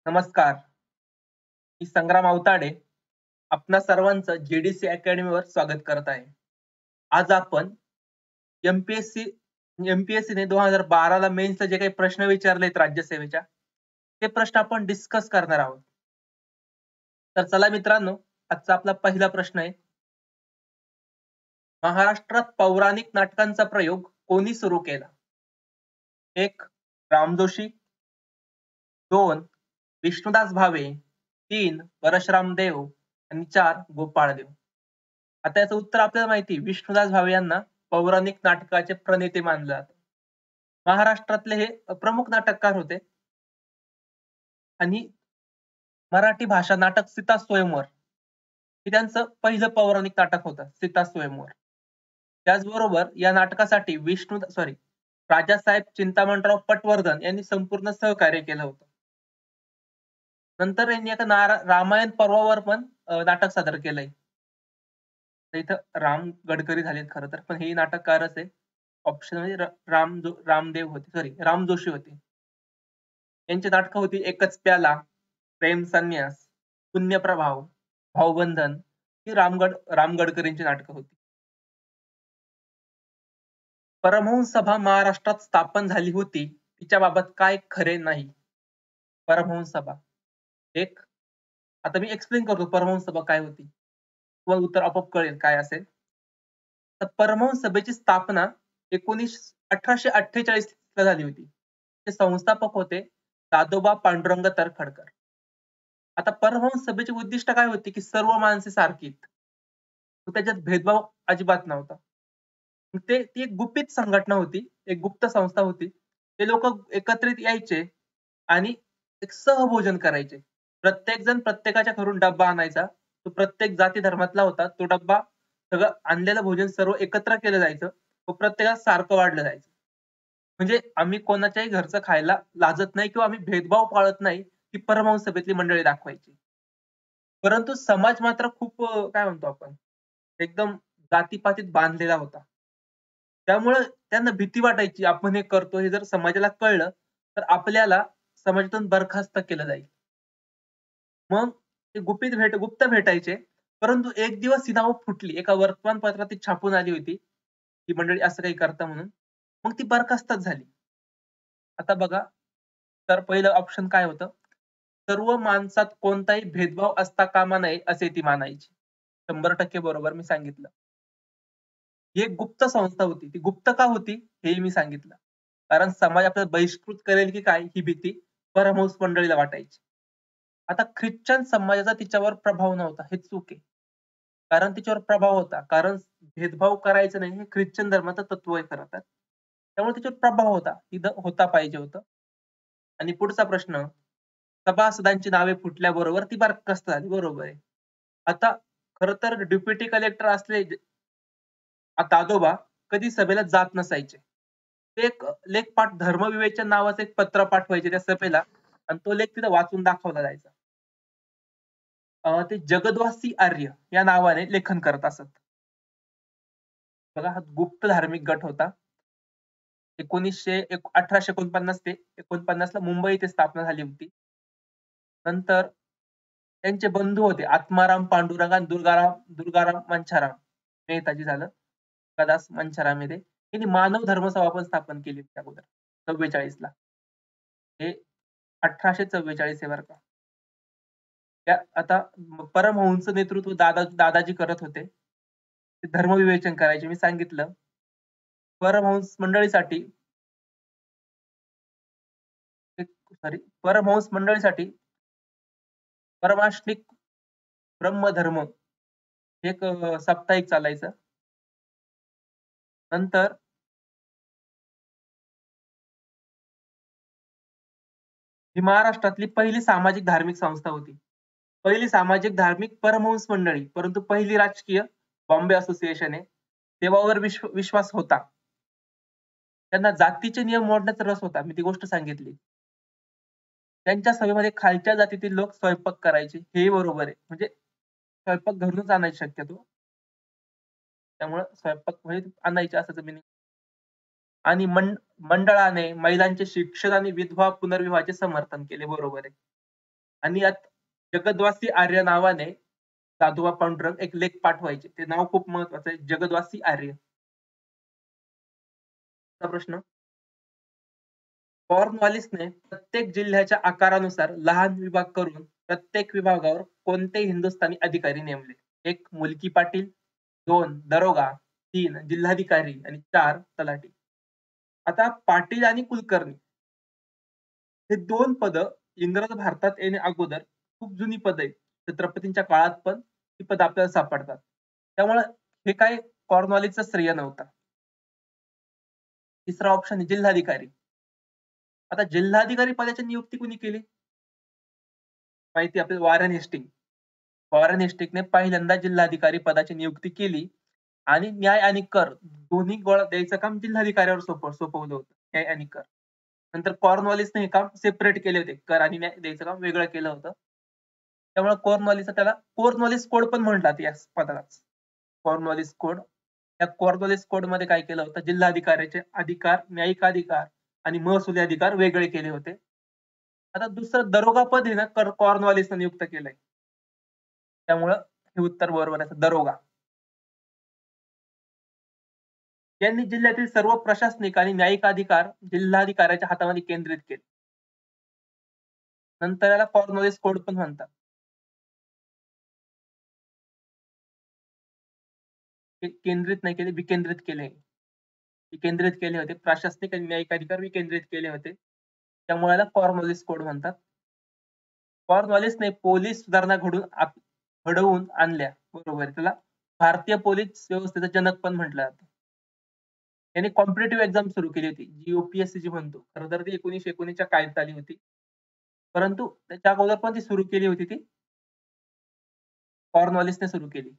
नमस्कार, मी संग्राम आवताडे. आपणा सर्वांचं जेडीसी अकॅडमीवर स्वागत करत आहे. आज आपण एमपीएससी एमपीएससीने 2012ला मेन्सला जे काही प्रश्न विचारलेत राज्यसेवेच्या, ते प्रश्न आपण डिस्कस करणार आहोत. तर चला मित्रांनो, आजचा आपला पहिला प्रश्न आहे. महाराष्ट्रात पौराणिक नाटकांचा प्रयोग कोणी सुरू केला? 1. राम जोशी, 2. विष्णुदास भावे, 3. परशुराम देव आणि 4. गोपाळ देव. आता याचं उत्तर आपल्याला माहिती विष्णुदास भावे यांना पौराणिक नाटकाचे प्रणेते मानलं जातं. महाराष्ट्रातले हे प्रमुख नाटककार होते आणि मराठी भाषा नाटक सीता स्वयंवर हे त्यांचं पहिलं पौराणिक नाटक होतं, सीता स्वयंवर. त्याचबरोबर या नाटकासाठी राजासाहेब चिंतामणराव पटवर्धन यांनी संपूर्ण सहकार्य केलं होतं. नंतर यांनी एका रामायण पर्वावर पण नाटक सादर केलंय. तर इथं राम गडकरी झालेत खरं तर, पण हे नाटककारच आहे. ऑप्शन म्हणजे रामदेव होते, राम जोशी होते. यांची नाटकं होती एकच प्याला, प्रेम संन्यास, पुण्यप्रभाव, भाऊबंधन ही राम गडकरींची नाटकं होती. परमहंस सभा महाराष्ट्रात स्थापन झाली होती, तिच्याबाबत काय खरे नाही? परमहंस सभा. एक, आता मी एक्सप्लेन करतो परमहंस सभा काय होती. तुम्हाला उत्तर आपोआप कळेल काय असेल. तर परमहंस सभेची स्थापना 1848 ला झाली होती. ते संस्थापक होते दादोबा पांडुरंग तर्खडकर. आता परमहंस सभेची उद्दिष्ट काय होती की सर्व माणसे सारखीत. त्याच्यात भेदभाव अजिबात नव्हता. ती एक गुपित संघटना होती, एक गुप्त संस्था होती. ते लोक एकत्रित यायचे आणि एक सहभोजन करायचे. प्रत्येक जण प्रत्येकाच्या घरून डब्बा आणायचा. तो प्रत्येक जाती धर्मातला होता. तो डब्बा सगळं आणलेलं भोजन सर्व एकत्र केलं जायचं. व प्रत्येकाला सारखं वाढलं जायचं. म्हणजे आम्ही कोणाच्याही घरचं खायला लाजत नाही किंवा आम्ही भेदभाव पाळत नाही, ही परमहंस सभेतली मंडळी दाखवायची. परंतु समाज मात्र खूप काय म्हणतो आपण, एकदम जातीपातीत बांधलेला होता. त्यामुळं त्यांना भीती वाटायची, आपण हे करतो हे जर समाजाला कळलं, तर आपल्याला समाजातून बरखास्त केलं जाईल. मग ते गुप्त भेटायचे. परंतु एक दिवस ही नावं फुटली. एका वर्तमानपत्रात ती छापून आली होती, ही मंडळी असं काही करता म्हणून. मग ती बरखास्तच झाली. आता बघा, तर पहिलं ऑप्शन काय होतं? सर्व माणसात कोणताही भेदभाव असता कामा नये असे ती मानायची. 100% बरोबर मी सांगितलं. ही एक गुप्त संस्था होती. ती गुप्त का होती? हेही मी सांगितलं. कारण समाज आपल्याला बहिष्कृत करेल की काय ही भीती परमहंस मंडळीला वाटायची. आता ख्रिश्चन समाजाचा तिच्यावर प्रभाव नव्हता, हे चूक आहे. कारण तिच्यावर प्रभाव होता. कारण भेदभाव करायचा नाही हे ख्रिश्चन धर्माचं तत्व आहे खरं तर. त्यामुळे तिच्यावर प्रभाव होता. होता पाहिजे होतं. आणि पुढचा प्रश्न, सभासदांची नावे फुटल्याबरोबर ती बरखास्त झाली. बरोबर आहे. आता खरं तर डेप्युटी कलेक्टर असले दादोबा कधी सभेला जात नसायचे. ते एक लेखपाठ धर्मविवेचन नावाचं एक पत्र पाठवायचे त्या सभेला आणि तो लेख तिथं वाचून दाखवला जायचा. ते जगद्वासी आर्य या नावाने लेखन करत असत. बघा हा गुप्त धार्मिक गट होता. 1849 ते 49 ला मुंबई येथे स्थापना झाली होती. नंतर त्यांचे बंधू होते आत्माराम पांडुरंग आणि दुर्गाराम मंछाराम मेहताजी झालं. कदास मंछाराम येथे त्यांनी मानव धर्म सभा पण स्थापन केली होती अगोदर 44 ला. हे 1844 आहे बरं का. त्या आता परमहंस नेतृत्व दादाजी करत होते. ते धर्मविवेचन करायचे मी सांगितलं. परमहंस मंडळीसाठी परमहंस मंडळीसाठी परमाश्निक ब्रह्मधर्म एक साप्ताहिक चालायचं. नंतर ही महाराष्ट्रातली पहिली सामाजिक धार्मिक संस्था होती. पहिली सामाजिक धार्मिक परमहंस मंडळी, परंतु पहिली राजकीय बॉम्बे असोसिएशन आहे. देवावर विश्वास होता. त्यांना जातीचे नियम मोडण्याचा रस होता. मी ती गोष्ट सांगितली. त्यांच्या सभेमध्ये खालच्या जातीतील लोक स्वयंपाक करायचे, हेही बरोबर आहे. म्हणजे स्वयंपाक घरूनच आणायचे शक्यतो. त्यामुळं स्वयंपाक म्हणजे आणायचे असं मी आणि मंडळाने महिलांचे शिक्षण आणि विधवा पुनर्विवाहाचे समर्थन केले. बरोबर आहे. आणि यात जगद्वासी आर्य नावाने दादोबा पांडुरंग एक लेख पाठवायचे. ते नाव खूप महत्वाचं आहे, जगद्वासी आर्य. प्रश्न, कॉर्नवालिसने प्रत्येक जिल्ह्याच्या आकारानुसार लहान विभाग करून प्रत्येक विभागावर कोणते हिंदुस्थानी अधिकारी नेमले? 1. मुलकी पाटील, 2. दरोगा, 3. जिल्हाधिकारी आणि 4. तलाठी. आता पाटील आणि कुलकर्णी हे दोन पद इंग्रज भारतात येण्या अगोदर खूप जुनी पद आहेत. छत्रपतींच्या काळात पण ही पद आपल्याला सापडतात. त्यामुळे हे काय कॉर्नवालिसचं श्रेय नव्हतं. तिसरा ऑप्शन आहे जिल्हाधिकारी. आता जिल्हाधिकारी पदाची नियुक्ती कुणी केली? माहिती आपल्याला वॉरेन हेस्टिंग. वॉरेन हेस्टिंगने पहिल्यांदा जिल्हाधिकारी पदाची नियुक्ती केली आणि न्याय आणि कर दोन्ही गोळा द्यायचं काम जिल्हाधिकाऱ्यावर सोपवलं होतं. न्याय आणि कर. नंतर कॉर्नवालिसने हे काम सेपरेट केले होते. कर आणि न्याय द्यायचं काम वेगळं केलं होतं. त्यामुळे त्याला कॉर्नवालिस कोड पण म्हणतात या पदाला. Cornwallis code. त्या कॉर्नवालिस कोड मध्ये काय केलं होतं, जिल्हाधिकाऱ्याचे अधिकार, न्यायिक अधिकार आणि महसुली अधिकार वेगळे केले होते. आता दुसरं दरोगा पद आहे ना, कॉर्नवालिसने नियुक्त केलंय. त्यामुळं हे उत्तर बरोबर आहे, दरोगा. यांनी जिल्ह्यातील सर्व प्रशासनिक आणि न्यायिक अधिकार जिल्हाधिकाऱ्याच्या हातामध्ये केंद्रित केले. नंतर याला कॉर्नवालिस कोड पण म्हणतात. केंद्रित नाही केले, विकेंद्रित केले. विकेंद्रित केले होते. प्रशासनिक आणि न्यायिक अधिकार विकेंद्रित केले होते. त्यामुळे याला कॉर्नवालिस कोड म्हणतात. कॉर्नवालिसने पोलीस सुधारणा घडवून आणल्या. बरोबर. त्याला भारतीय पोलीस व्यवस्थेचा जनक पण म्हटलं जातं. त्यांनी कॉम्पिटिटिव्ह एक्झाम सुरू केली होती. जी UPSC जी म्हणतो. खरं तर ती 1919 च्या काळात आली होती. परंतु त्याच्या अगोदर पण ती सुरू केली होती ती कॉर्नवालिसने सुरू केली.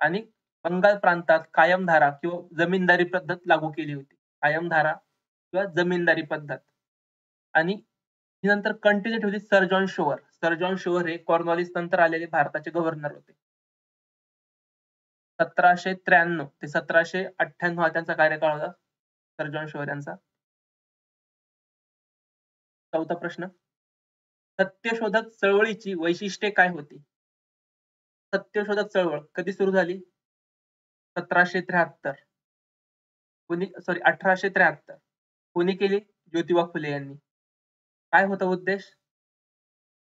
आणि बंगाल प्रांतात कायमधारा किंवा जमीनदारी पद्धत लागू केली होती. कायमधारा किंवा जमीनदारी पद्धत. आणि ही नंतर कंटिन्यू ठेवली sir John shore. Sir John shore हे कॉर्नवालिस नंतर आलेले भारताचे गव्हर्नर होते. 1793 ते 1798 हा त्यांचा कार्यकाळ होता, सर जॉन शोअर यांचा. चौथा प्रश्न, सत्यशोधक चळवळीची वैशिष्ट्ये काय होती? सत्यशोधक चळवळ कधी सुरू झाली? 1773. 1873. कोणी केली? ज्योतिबा फुले यांनी. काय होता उद्देश?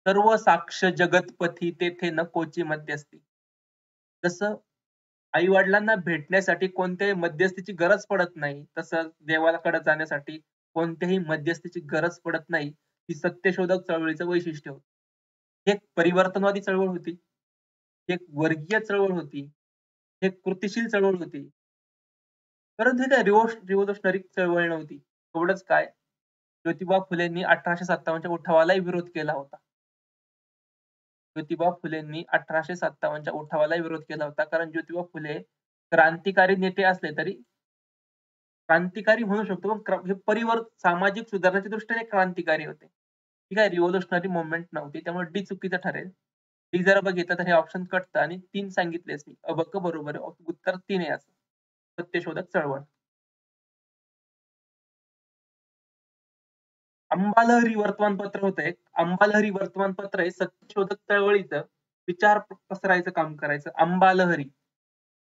सर्व साक्ष जगतपथी तेथे नकोची मध्यस्थी. जसं आई वडिलांना भेटण्यासाठी कोणत्याही मध्यस्थीची गरज पडत नाही, तसं देवाकडे जाण्यासाठी कोणत्याही मध्यस्थीची गरज पडत नाही. ही सत्यशोधक चळवळीचं वैशिष्ट्य होतं. एक परिवर्तनवादी चळवळ होती, एक वर्गीय चळवळ होती, एक कृतिशील चळवळ होती. परंतु ही रिव्होल्युशनरी चळवळ नव्हती. एवढंच काय, ज्योतिबा फुलेंनी 1857च्या उठावालाही विरोध केला होता. ज्योतिबा फुलेंनी 1857च्या उठावाला विरोध केला होता. कारण ज्योतिबा फुले क्रांतिकारी नेते असले तरी क्रांतिकारी म्हणू शकतो, पण हे सामाजिक सुधारणाच्या दृष्टीने क्रांतिकारी होते. ही काय रिव्होल्युशनरी मुव्हमेंट नव्हती. त्यामुळे डी चुकीचं ठरेल. डी जर बघितलं तर हे ऑप्शन कटतं आणि 3 सांगितलेच नाही. अ, बरोबर आहे. उत्तर 3 आहे असं. सत्यशोधक चळवळ. अंबालहरी वर्तमानपत्र होतं एक. अंबालहरी वर्तमानपत्र हे सत्यशोधक चळवळीचं विचार पसरायचं काम करायचं. अंबालहरी.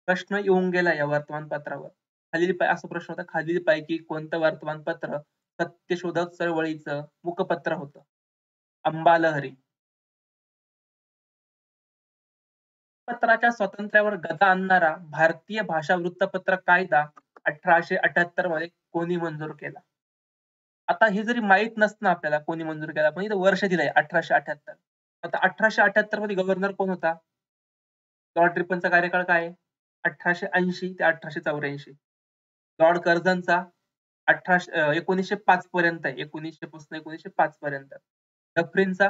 प्रश्न येऊन गेला या वर्तमानपत्रावर. असा प्रश्न होता, खालीलपैकी कोणतं वर्तमानपत्र सत्यशोधक चळवळीचं मुखपत्र होतं? अंबालहरी. पत्राच्या स्वातंत्र्यावर गदा आणणारा भारतीय भाषा वृत्तपत्र कायदा 1878 मध्ये कोणी मंजूर केला? आता हे जरी माहित नसतं आपल्याला कोणी मंजूर केला, पण इथं वर्ष दिलंय 1878. आता 1878 मध्ये गव्हर्नर कोण होता? लॉर्ड रिपनचा कार्यकाळ काय आहे? 1880 ते 1884. लॉर्ड कर्झनचा 1905 पर्यंत आहे. 1900 पासून 1905 पर्यंत. डफरीनचा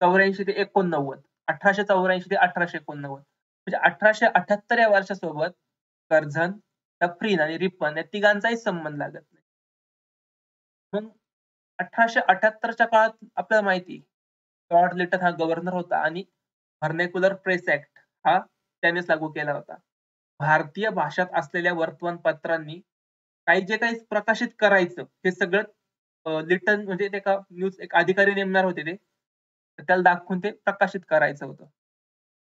84 ते 89. 1884 ते 1889. म्हणजे 1878 या वर्षासोबत कर्झन, डफरीन आणि रिपन या तिघांचाही संबंध लागत नाही. मग 1878च्या काळात आपल्याला माहिती लॉर्ड लिटन हा गव्हर्नर होता आणि व्हर्नॅक्युलर प्रेस ऍक्ट हा त्यानेच लागू केला होता. भारतीय भाषात असलेल्या वर्तमानपत्रांनी काही जे काही प्रकाशित करायचं हे सगळं लिटन म्हणजे ते का न्यूज एक अधिकारी नेमणार होते ते. तर त्याला दाखवून ते प्रकाशित करायचं होतं.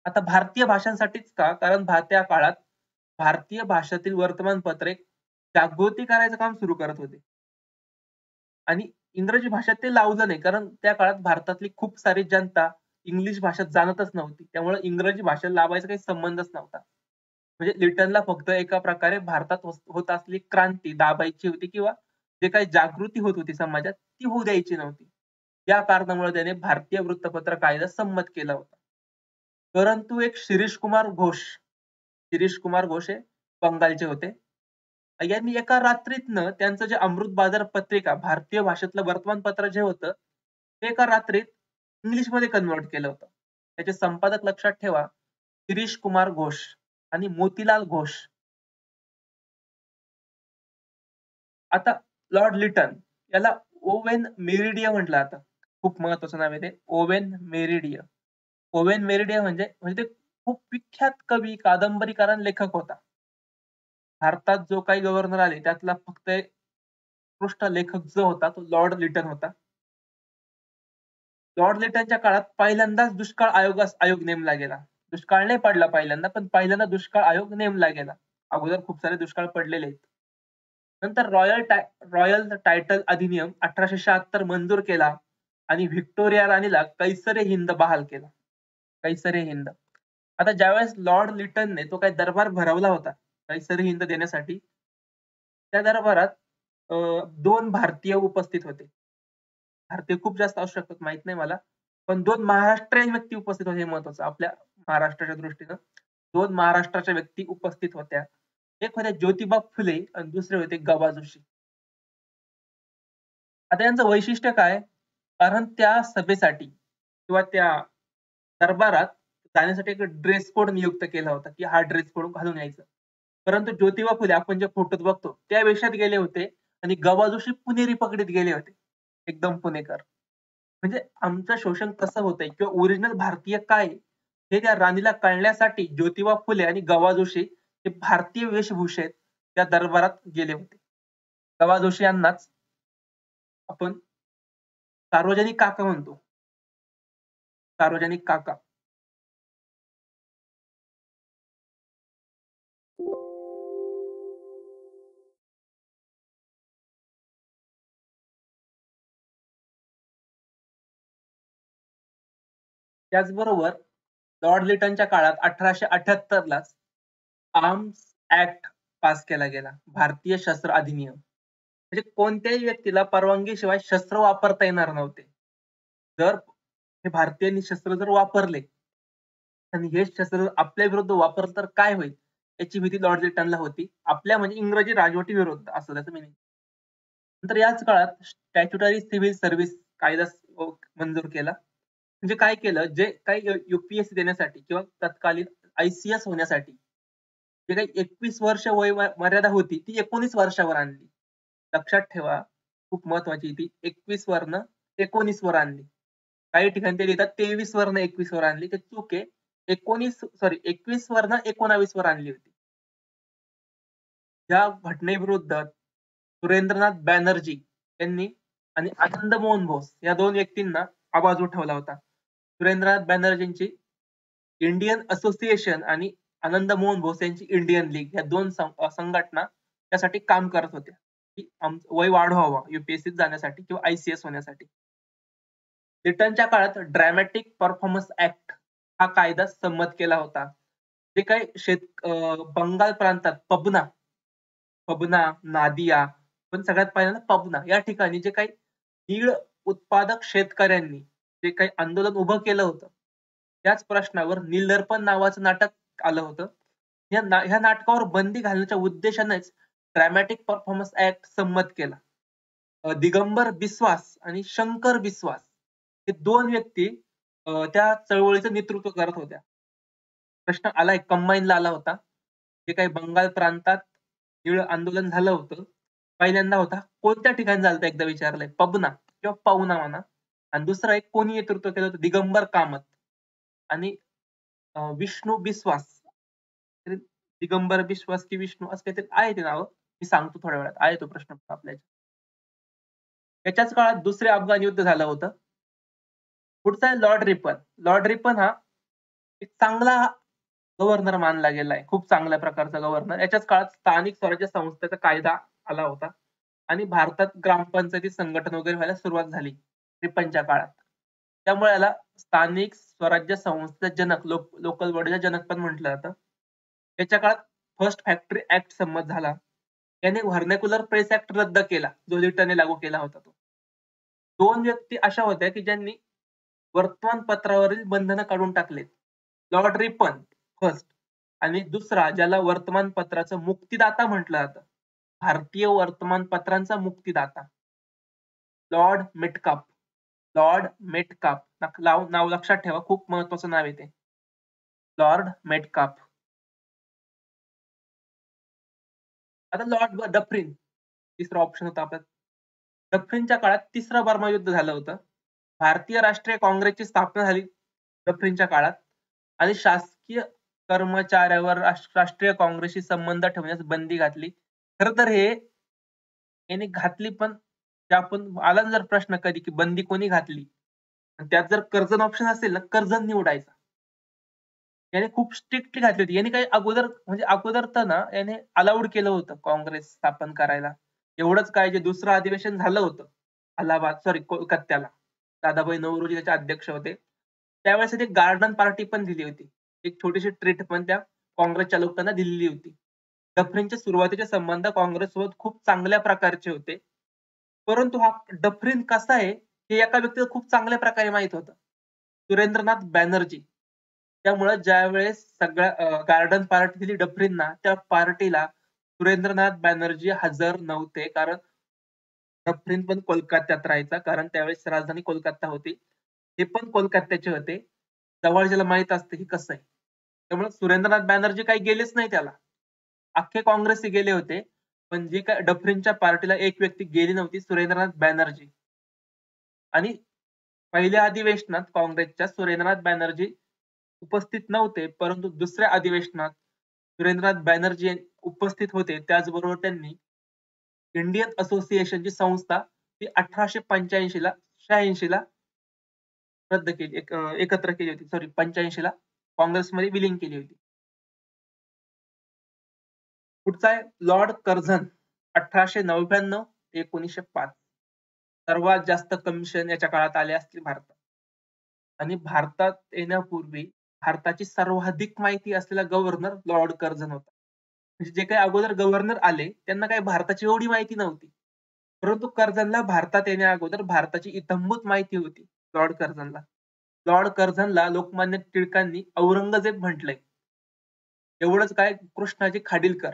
आता भारतीय भाषांसाठीच का? कारण त्या काळात भारतीय भाषेतील वर्तमानपत्रे जागृती करायचं काम सुरू करत होते. आणि इंग्रजी भाषेत ते लावलं नाही. कारण त्या काळात भारतातली खूप सारी जनता इंग्लिश भाषा जाणतच नव्हती. त्यामुळे इंग्रजी भाषेला लावायचा काही संबंधच नव्हता. म्हणजे लिटनला फक्त एका प्रकारे भारतात होत असलेली क्रांती दाबायची होती किंवा जे काही जागृती होत होती समाजात ती होऊ द्यायची नव्हती. या कारणामुळे त्याने भारतीय वृत्तपत्र कायदा संमत केला होता. परंतु एक शिरीष कुमार घोष हे बंगालचे होते. यांनी एका रात्रीतनं त्यांचं जे अमृत बाजार पत्रिका भारतीय भाषेतलं वर्तमानपत्र जे होतं, ते एका रात्रीत इंग्लिशमध्ये कन्व्हर्ट केलं होतं. त्याचे संपादक लक्षात ठेवा, शिरीष कुमार घोष आणि मोतीलाल घोष. आता लॉर्ड लिटन याला ओवेन मेरिडिया म्हटलं जातं. खूप महत्वाचं नाव आहे ते. Owen meridia. ओवेन मेरिडिया म्हणजे ते खूप विख्यात कवी, कादंबरीकार आणि लेखक होता. भारतात जो काही गव्हर्नर आले त्यातला फक्त एक उत्कृष्ट लेखक जो होता तो लॉर्ड लिटन होता. लॉर्ड लिटनच्या काळात पहिल्यांदाच दुष्काळ आयोग नेमला गेला. दुष्काळ नाही पडला पहिल्यांदा, पण पहिल्यांदा दुष्काळ आयोग नेमला गेला. अगोदर खूप सारे दुष्काळ पडलेले आहेत. नंतर रॉयल टायटल अधिनियम 1876 मंजूर केला आणि व्हिक्टोरिया राणीला कैसर-ए-हिंद बहाल केला. कैसर-ए-हिंद. आता ज्यावेळेस लॉर्ड लिटनने तो काही दरबार भरवला होता कैसर-ए-हिंद देण्यासाठी, त्या दरबारात 2 भारतीय उपस्थित होते. भारतीय खूप जास्त असू शकतात माहीत नाही मला. पण 2 महाराष्ट्रीयन व्यक्ती उपस्थित होते हे महत्वाचं. आपल्या महाराष्ट्राच्या दृष्टीनं 2 महाराष्ट्राच्या व्यक्ती उपस्थित होत्या. एक होते ज्योतिबा फुले आणि दुसरे होते ग. जोशी. आता यांचं वैशिष्ट्य काय? कारण त्या सभेसाठी किंवा त्या दरबारात जाण्यासाठी एक ड्रेस कोड नियुक्त केला होता, की हा ड्रेस कोड घालून यायचं. परंतु ज्योतिबा फुले आपण जे फोटोत बघतो त्या वेशात गेले होते आणि ग. जोशी पुणेरी पगडीत गेले होते. एकदम पुणेकर. म्हणजे आमचं शोषण कसं होतंय किंवा ओरिजिनल भारतीय काय आहे? हे त्या राणीला कळण्यासाठी ज्योतिबा फुले आणि ग. जोशी हे भारतीय वेशभूषेत त्या दरबारात गेले होते. ग. जोशी यांनाच आपण सार्वजनिक काका म्हणतो. सार्वजनिक काका. त्याचबरोबर लॉर्ड लिटनच्या काळात 1878 लाच आर्म्स ऍक्ट पास केला गेला. भारतीय शस्त्र अधिनियम. म्हणजे कोणत्याही व्यक्तीला परवानगीशिवाय शस्त्र वापरता येणार नव्हते. जर हे भारतीयांनी शस्त्र जर वापरले आणि हे शस्त्र आपल्या विरुद्ध वापरलं तर काय होईल? याची भीती लॉर्ड लिटनला होती. आपल्या म्हणजे इंग्रजी राजवटीविरुद्ध असं त्याचं मिनिंग. नंतर याच काळात स्टॅच्युटरी सिव्हिल सर्व्हिस कायदा मंजूर केला. म्हणजे काय केलं, जे काही यू-पी-एस-सी देण्यासाठी किंवा तत्कालीन आय-सी-एस होण्यासाठी जे काही 21 वर्ष मर्यादा होती, ती 19 वर्षावर आणली. लक्षात ठेवा, खूप महत्वाची ती 21 वरनं 19 वर आणली. काही ठिकाणी ते लिहितात 23 वरनं 21 वर आणली. ते चूक आहे. 21 वरनं 19 वर आणली होती. या घटनेविरुद्ध सुरेंद्रनाथ बॅनर्जी यांनी आणि आनंद मोहन बोस या 2 व्यक्तींना आवाज उठवला होता. सुरेंद्रनाथ बॅनर्जींची इंडियन असोसिएशन आणि आनंद मोहन बोस यांची इंडियन लीग या 2 संघटना त्यासाठी काम करत होत्या, की आमचं वय वाढवावं यू-पी-एस-सीत जाण्यासाठी किंवा आय-सी-एस होण्यासाठी. ब्रिटनच्या काळात ड्रॅमॅटिक परफॉर्मन्स ऍक्ट हा कायदा संमत केला होता. जे काही बंगाल प्रांतात पबना पबना, नादिया, पण सगळ्यात पहिल्यांदा पबना या ठिकाणी जे काही तीळ उत्पादक शेतकऱ्यांनी जे काही आंदोलन उभं केलं होतं, त्याच प्रश्नावर नीलदर्पण नावाचं नाटक आलं होतं. ह्या नाटकावर बंदी घालण्याच्या उद्देशानेच ड्रॅमॅटिक परफॉर्मन्स ऍक्ट संमत केला. दिगंबर बिस्वास आणि शंकर बिस्वास हे 2 व्यक्ती त्या चळवळीचं नेतृत्व करत होत्या. प्रश्न आला एक कंबाईनला आला होता. जे काही बंगाल प्रांतात नीळ आंदोलन झालं होतं. पहिल्यांदा होता. कोणत्या ठिकाणी झालं होतं एकदा विचारलंय. पबना किंवा पवना म्हणा. आणि दुसरं एक कोणी नेतृत्व केलं होतं दिगंबर कामत आणि विष्णू बिस्वास. दिगंबर बिस्वास की विष्णू असं काहीतरी आहे ते नावं. मी सांगतो थोड्या वेळात. आहे तो प्रश्न आपल्या त्याच्याच काळात दुसरे अफगाण युद्ध झालं होतं. पुढचा आहे लॉर्ड रिपन. लॉर्ड रिपन हा एक चांगला गव्हर्नर मानला गेलाय. खूप चांगल्या प्रकारचा गव्हर्नर. याच्याच काळात स्थानिक स्वराज्य संस्थेचा कायदा आला होता आणि भारतात ग्रामपंचायती संघटन वगैरे व्हायला सुरुवात झाली रिपनच्या काळात. त्यामुळे याला स्थानिक स्वराज्य संस्थेचा जनक, लोकल बॉडीचा जनक पण म्हटलं जातं. त्याच्या काळात फर्स्ट फॅक्टरी ऍक्ट संमत झाला. याने व्हर्नाक्युलर प्रेस ऍक्ट रद्द केला, जो लिटनने लागू केला होता तो. 2 व्यक्ती अशा होत्या की ज्यांनी वर्तमानपत्रावरील बंधनं काढून टाकलेत. लॉर्ड रिपन फर्स्ट आणि दुसरा ज्याला वर्तमानपत्राचं मुक्तिदाता म्हटलं जातं. भारतीय वर्तमानपत्रांचा मुक्तिदाता लॉर्ड मेटकाप. लॉर्ड मेटकाप नाव लक्षात ठेवा, खूप महत्वाचं नाव आहे ते. Lord Metcalf. आता लॉर्ड डफरिन तिसरा ऑप्शन होता आपला. डफरिनच्या काळात तिसरं बर्मा युद्ध झालं होतं. भारतीय राष्ट्रीय काँग्रेसची स्थापना झाली डफरिनच्या काळात आणि शासकीय कर्मचाऱ्यावर राष्ट्रीय काँग्रेसशी संबंध ठेवण्यास बंदी घातली. खरं तर हे याने घातली, पण जे आपण आला ना जर प्रश्न कधी की बंदी कोणी घातली, आणि त्यात जर कर्जन ऑप्शन असेल ना, कर्जन निवडायचा. याने खूप स्ट्रिक्टली घातली होती. याने काही अगोदर म्हणजे अगोदर तर ना याने अलाउड केलं होतं काँग्रेस स्थापन करायला. एवढंच काय, जे दुसरं अधिवेशन झालं होतं अलाहाबाद कोलकात्याला, दादाभाई नौरोजी त्याचे अध्यक्ष होते. त्यावेळेस एक गार्डन पार्टी पण दिली होती. एक छोटीशी ट्रीट पण त्या काँग्रेसच्या लोकांना दिलेली होती. डफरीनचे सुरुवातीचे संबंध काँग्रेससोबत खूप चांगल्या प्रकारचे होते. परंतु हा डफरीन कसा आहे हे एका व्यक्तीला खूप चांगल्या प्रकारे माहित होतं. सुरेंद्रनाथ बॅनर्जी. त्यामुळे ज्यावेळेस सगळ्या गार्डन पार्टी दिली डफरीनना, त्या पार्टीला सुरेंद्रनाथ बॅनर्जी हजर नव्हते. कारण डफरीन पण कोलकात्यात राहायचा, कारण त्यावेळेस राजधानी कोलकाता होती. हे पण कोलकात्याचे होते. जवळच्याला माहित असतं की कसं आहे. त्यामुळे सुरेंद्रनाथ बॅनर्जी काही गेलेच नाही त्याला. अख्खे काँग्रेसचे गेले होते. पण जी काय डफरीनच्या पार्टीला एक व्यक्ती गेली नव्हती, सुरेंद्रनाथ बॅनर्जी. आणि पहिल्या अधिवेशनात काँग्रेसच्या सुरेंद्रनाथ बॅनर्जी उपस्थित नव्हते, परंतु दुसऱ्या अधिवेशनात सुरेंद्रनाथ बॅनर्जी उपस्थित होते. त्याचबरोबर त्यांनी इंडियन असोसिएशनची संस्था ती 1885 ला 86 ला रद्द केली, एकत्र केली होती. सॉरी, 85 ला काँग्रेसमध्ये विलीन केली होती. पुढचा आहे लॉर्ड कर्झन. 1899 ते 1905. सर्वात जास्त कमिशन याच्या काळात आले असतील भारतात. आणि भारतात येण्यापूर्वी भारताची सर्वाधिक माहिती असलेला गव्हर्नर लॉर्ड कर्झन होता. म्हणजे जे काही अगोदर गव्हर्नर आले त्यांना काही भारताची एवढी माहिती नव्हती. परंतु कर्झनला भारतात येण्या अगोदर भारताची इत्थंभूत माहिती होती. लॉर्ड कर्झनला. लॉर्ड कर्झनला लोकमान्य टिळकांनी औरंगजेब म्हटलंय. एवढंच काय, कृष्णाजी खाडिलकर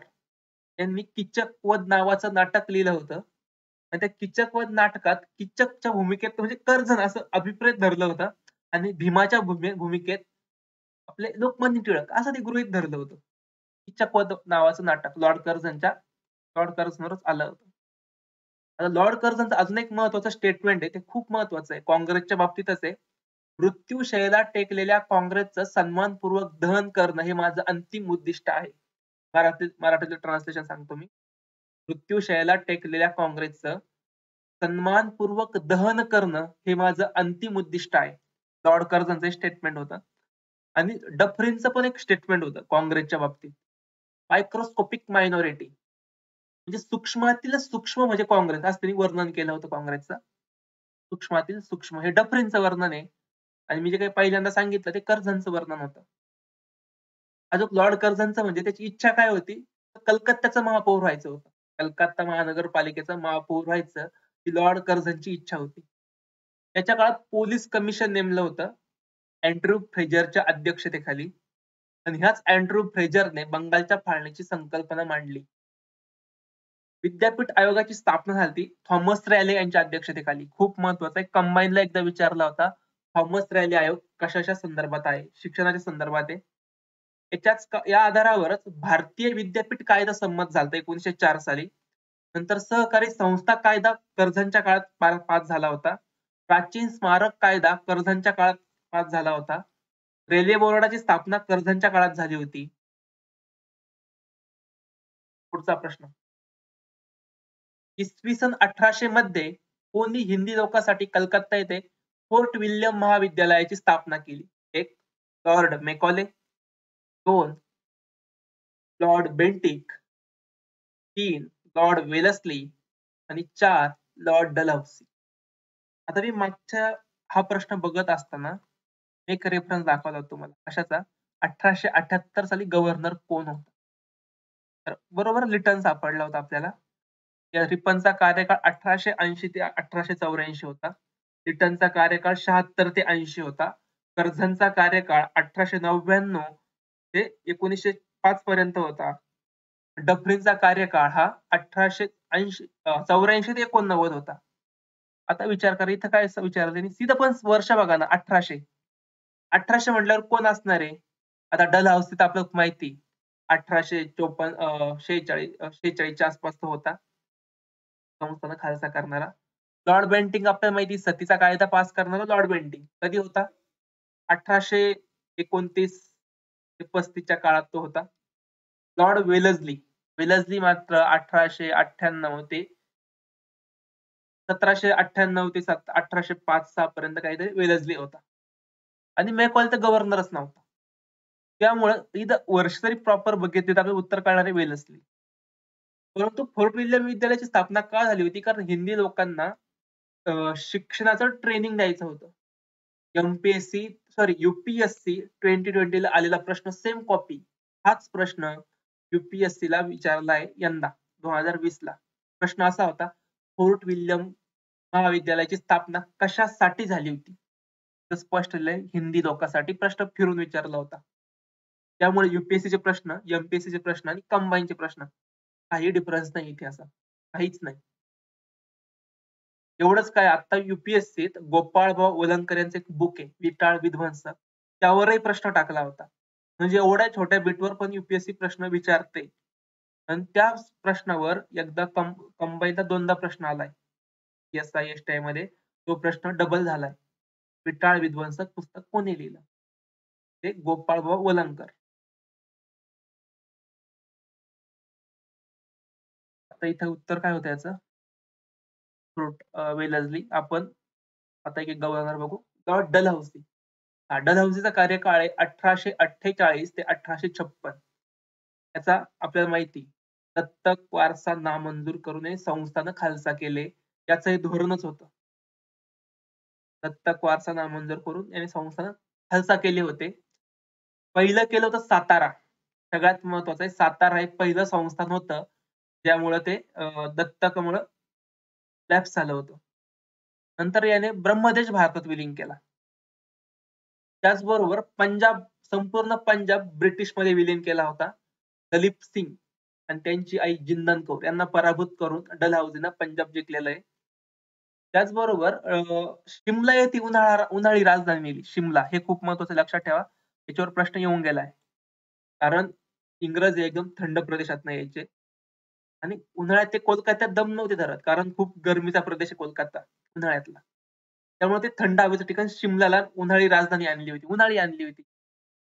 यांनी किचकवध नावाचं नाटक लिहिलं होतं. आणि त्या किचकवध नाटकात किचकच्या भूमिकेत म्हणजे कर्झन असं अभिप्रेत धरलं होतं आणि भीमाच्या भूमिकेत आपले लोकमान्य टिळक असं ते गृहीत धरलं होतं. किचकवध नावाचं नाटक लॉर्ड कर्झनवरच आलं होतं. आता लॉर्ड कर्झनचं अजून एक महत्वाचं स्टेटमेंट आहे, ते खूप महत्वाचं आहे. काँग्रेसच्या बाबतीतच आहे. मृत्यूशयेला टेकलेल्या काँग्रेसचं सन्मानपूर्वक दहन करणं हे माझं अंतिम उद्दिष्ट आहे. मराठीतलं ट्रान्सलेशन सांगतो मी. मृत्यूशयेला टेकलेल्या काँग्रेसचं सन्मानपूर्वक दहन करणं हे माझं अंतिम उद्दिष्ट आहे. लॉर्ड कर्झनचं स्टेटमेंट होतं. आणि डफरीनचं पण एक स्टेटमेंट होतं काँग्रेसच्या बाबतीत. मायक्रोस्कोपिक मायनॉरिटी म्हणजे सूक्ष्मातील सूक्ष्म म्हणजे काँग्रेस, असं त्यांनी वर्णन केलं होतं काँग्रेसचं. सूक्ष्मातील सूक्ष्म हे डफरीनचं वर्णन आहे. आणि मी जे काही पहिल्यांदा सांगितलं ते कर्झनचं वर्णन होतं. अजून लॉर्ड कर्झनचं म्हणजे त्याची इच्छा काय होती? कलकत्त्याचं महापौर व्हायचं होतं. कलकत्ता महानगरपालिकेचं महापौर व्हायचं ही लॉर्ड कर्झनची इच्छा होती. त्याच्या काळात पोलीस कमिशन नेमलं होतं अँड्र्यू फ्रेजरच्या अध्यक्षतेखाली. आणि ह्याच अँड्र्यू फ्रेजरने बंगालच्या फाळणीची संकल्पना मांडली. विद्यापीठ आयोगाची स्थापना झाली थॉमस रॅले यांच्या अध्यक्षतेखाली. खूप महत्वाचं आहे, कंबाईनला एकदा विचारला होता. थॉमस रॅले आयोग कशाच्या संदर्भात आहे? शिक्षणाच्या संदर्भात आहे. या आधारावरच भारतीय विद्यापीठ कायदा संमत झाला 1904 साली. नंतर सहकारी संस्था कायदा कर्झनच्या काळात पास झाला होता. प्राचीन स्मारक कायदा कर्झनच्या काळात पास झाला होता. रेल्वे बोर्डाची स्थापना कर्झनच्या काळात झाली होती. पुढचा प्रश्न. इसवी सन 1800 मध्ये कोणी हिंदी लोकांसाठी कलकत्ता येथे फोर्ट विल्यम महाविद्यालयाची स्थापना केली? एक, लॉर्ड मेकॉले. दोन, लॉर्ड बेंटिक. तीन, लॉर्ड वेलस्ली. आणि चार, लॉर्ड डलहौसी. आता मी मागच्या हा प्रश्न बघत असताना एक रेफरन्स दाखवला होता तुम्हाला. कशाचा? 1878 साली गव्हर्नर कोण होता? तर बरोबर लिटन सापडला होता आपल्याला. या रिपनचा कार्यकाळ 1880 ते 1884 होता. लिटनचा कार्यकाळ 76 ते 80 होता. कर्झनचा कार्यकाळ 1899 ते 1905 पर्यंत होता. डफरीनचा कार्यकाळ हा 84 ते 89 होता. आता विचार करा इथं काय विचारलं त्यांनी, सीधं पण वर्ष बघा ना, 1800. 1800 म्हटल्यावर कोण असणार आहे? आता डलहौसी तर आपल्याला माहिती 46च्या आसपास तो होता. संस्थानं खालसा करणारा. लॉर्ड बेंटिंक आपल्याला माहिती सतीचा कायदा पास करणारा लॉर्ड बेंटिंक कधी होता? 1829 ते 35च्या काळात तो होता. लॉर्ड वेलस्ली मात्र 1898 ते 1798 ते 1805-6 पर्यंत काहीतरी वेलस्ली होता. आणि मेकॉले तर गव्हर्नरच नव्हता. त्यामुळं इथं वर्ष जरी प्रॉपर बघितली तर आपल्याला उत्तर कळणार आहे वेलस्ली. परंतु फोर्ट विल्यम विद्यालयाची स्थापना का झाली होती? कारण हिंदी लोकांना शिक्षणाचं ट्रेनिंग द्यायचं होतं. युपीएससी 2020 ला आलेला प्रश्न सेम कॉपी हाच प्रश्न युपीएससी ला विचारलाय यंदा 2020 ला. प्रश्न असा होता, फोर्ट विल्यम महाविद्यालयाची स्थापना कशासाठी झाली होती? तर स्पष्ट लिहिलंय, हिंदी लोकांसाठी प्रश्न फिरून विचारला होता. त्यामुळे युपीएससीचे प्रश्न, एमपीएससीचे प्रश्न आणि कंबाईनचे प्रश्न काही डिफरन्स नाही इथे असा. काहीच नाही. एवढंच काय, आता युपीएससीत गोपाळभाऊ वलंगकर यांचं एक बुक आहे, विटाळ विध्वंस. त्यावरही प्रश्न टाकला होता. म्हणजे एवढ्या छोट्या बिटवर पण युपीएससी प्रश्न विचारते. आणि त्या प्रश्नावर एकदा कंबाईनला 2दा प्रश्न आलाय. SI मध्ये तो प्रश्न डबल झालाय. विटाळ विध्वंसक पुस्तक कोणी लिहिलं? ते गोपाळभाऊ वलंगकर. आता इथं उत्तर काय होतं याचं? वेलस्ली. आपण आता एक गव्हर्नर बघू. Lord Dalhousie. डलहौसीचा कार्यकाळ आहे 1848 ते 1856. याचा आपल्याला माहिती, दत्तक वारसा नामंजूर करू नये, संस्थानं खालसा केले. याचं हे धोरणच होतं. दत्तक वारसा नामंजूर करून याने संस्थानं खालसा केले होते. पहिलं केलं होतं सातारा. सगळ्यात महत्वाचं आहे, सातारा हे पहिलं संस्थान होतं, ज्यामुळं ते दत्तकमुळं लॅप्स झालं होतं. नंतर याने ब्रह्मदेश भारतात विलीन केला. त्याचबरोबर संपूर्ण पंजाब ब्रिटिशमध्ये विलीन केला होता. दलीप सिंग आणि त्यांची आई जिंदन कौर यांना पराभूत करून डलहौसीनं पंजाब जिंकलेलं आहे. त्याचबरोबर शिमला येथे उन्हाळी राजधानी नेली. शिमला हे खूप महत्वाचं लक्षात ठेवा. याच्यावर प्रश्न येऊन गेलाय. कारण इंग्रज एकदम थंड प्रदेशात यायचे आणि उन्हाळ्यात ते कोलकात्यात दम नव्हते धरत, कारण खूप गरमीचा प्रदेश आहे कोलकाता उन्हाळ्यातला. त्यामुळे ते थंड हवेचं ठिकाण शिमल्याला उन्हाळी राजधानी आणली होती. उन्हाळी आणली होती.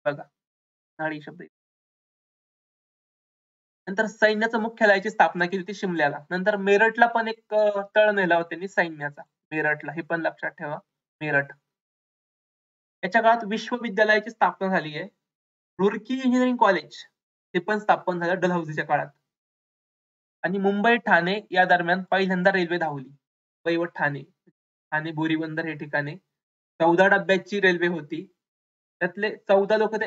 बघा, उन्हाळी शब्द. नंतर सैन्याचं मुख्यालयाची स्थापना केली होती शिमल्याला. नंतर मेरठला पण एक तळ नेला होता त्यांनी सैन्याचा. मेरठला, हे पण लक्षात ठेवा, मेरठ. याच्या काळात विश्वविद्यालयाची स्थापना झाली आहे. रुरकी इंजिनिअरिंग कॉलेज हे पण स्थापन झालं डलहौसीच्या काळात. आणि मुंबई ठाणे या दरम्यान पहिल्यांदा रेल्वे धावली. मुंबई व ठाणे, ठाणे बोरीबंदर हे ठिकाणी 14 डब्याची रेल्वे होती. त्यातले 14 लोक ते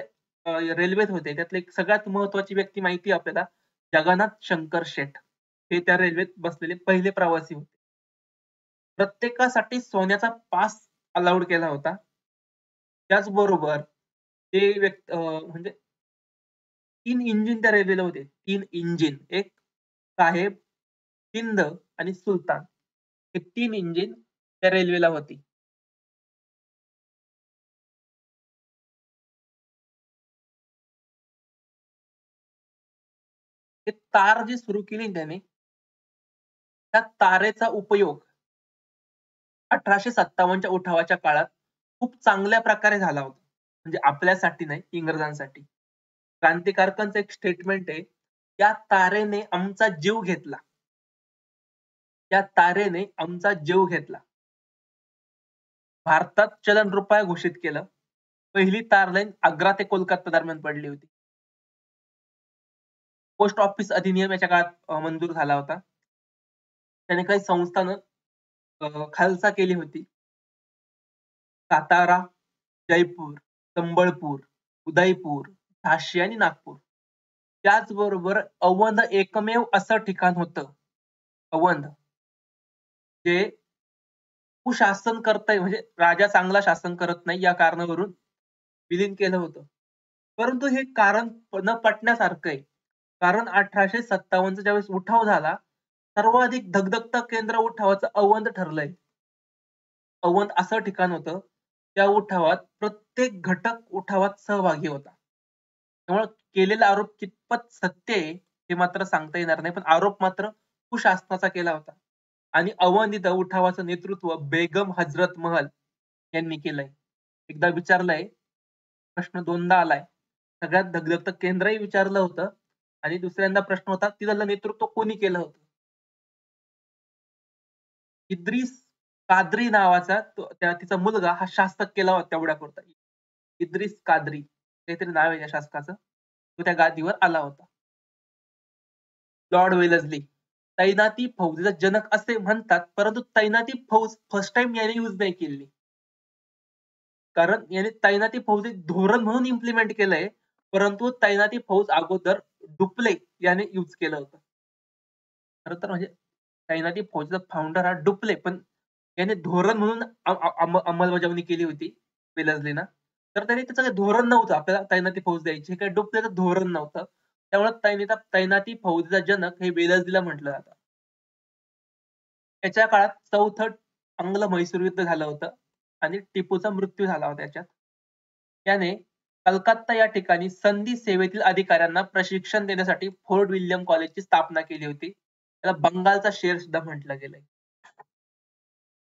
रेल्वेत होते. त्यातले सगळ्यात महत्वाची व्यक्ती माहिती आहे आपल्याला, जगन्नाथ शंकर शेठ. हे त्या रेल्वेत बसलेले पहिले प्रवासी होते. प्रत्येकासाठी सोन्याचा पास अलाउड केला होता. त्याचबरोबर ते म्हणजे 3 इंजिन त्या रेल्वेला होते. 3 इंजिन. एक साहेब, हिंद आणि सुलतान. हे 3 इंजिन त्या रेल्वेला होती. ते तार जी सुरू केली त्याने, त्या तारेचा उपयोग 1857च्या उठावाच्या काळात खूप चांगल्या प्रकारे झाला होता. म्हणजे आपल्यासाठी नाही, इंग्रजांसाठी. क्रांतिकारकांचं एक स्टेटमेंट आहे, त्या तारेने आमचा जीव घेतला. त्या तारेने आमचा जीव घेतला. भारतात चलन रुपया घोषित केलं. पहिली तार लाईन आग्रा ते कोलकाता दरम्यान पडली होती. पोस्ट ऑफिस अधिनियम याच्या काळात मंजूर झाला होता. त्याने काही संस्थानं खालसा केली होती. सातारा, जयपूर, संबळपूर, उदयपूर, झाशी आणि नागपूर. त्याचबरोबर अवध एकमेव असं ठिकाण होतं, अवध, जे कुशासन करतंय म्हणजे राजा चांगला शासन करत नाही या कारणावरून विलीन केलं होतं. परंतु हे कारण न पटण्यासारखं आहे. कारण 1857 ज्यावेळेस उठाव झाला, सर्वाधिक धगधगतं केंद्र उठावाचं अवंध ठरलंय. अवंध असं ठिकाण होतं, त्या उठावात प्रत्येक घटक उठावात सहभागी होता. त्यामुळे केलेला आरोप कितपत सत्य आहे हे मात्र सांगता येणार नाही. पण आरोप मात्र कुशासनाचा केला होता. आणि अवंध इथं उठावाचं नेतृत्व बेगम हजरत महल यांनी केलंय. एकदा विचारलंय, प्रश्न दोनदा आलाय. सगळ्यात धगधगतं केंद्रही विचारलं होतं आणि दुसऱ्यांदा प्रश्न होता, तिथलं नेतृत्व कोणी केलं होतं? इद्रिस काद्री नावाचा तिचा मुलगा हा शासक केला होता तेवढ्यापुरता. इद्रिस काद्री काहीतरी नाव आहे या शासकाचं. तो त्या गादीवर आला होता. लॉर्ड वेलस्ली तैनाती फौजेचा जनक असे म्हणतात, परंतु तैनाती फौज फर्स्ट टाइम याने यूज नाही केली. कारण याने तैनाती फौज धोरण म्हणून इम्प्लिमेंट केलंय, परंतु तैनाती फौज अगोदर डुप्ले याने यूज केलं होतं. खरं तर म्हणजे तैनाती फौजचा फाउंडर हा डुप्ले, पण याने धोरण म्हणून अंमलबजावणी केली होती वेलस्लीनं. तर त्याने त्याचं काही धोरण नव्हतं आपल्याला तैनाती फौज द्यायची. हे काही डुप्लेचं धोरण नव्हतं. त्यामुळे तैनाती फौजेचा जनक हे वेलस्लीला म्हटलं जातं. त्याच्या काळात चौथं अंग्ल-म्हैसूर युद्ध झालं होतं आणि टिपूचा मृत्यू झाला होता याच्यात. त्याने कलकत्ता या ठिकाणी संधी सेवेतील अधिकाऱ्यांना प्रशिक्षण देण्यासाठी फोर्ट विल्यम कॉलेजची स्थापना केली होती. त्याला बंगालचा शेर सुद्धा म्हटलं गेलंय.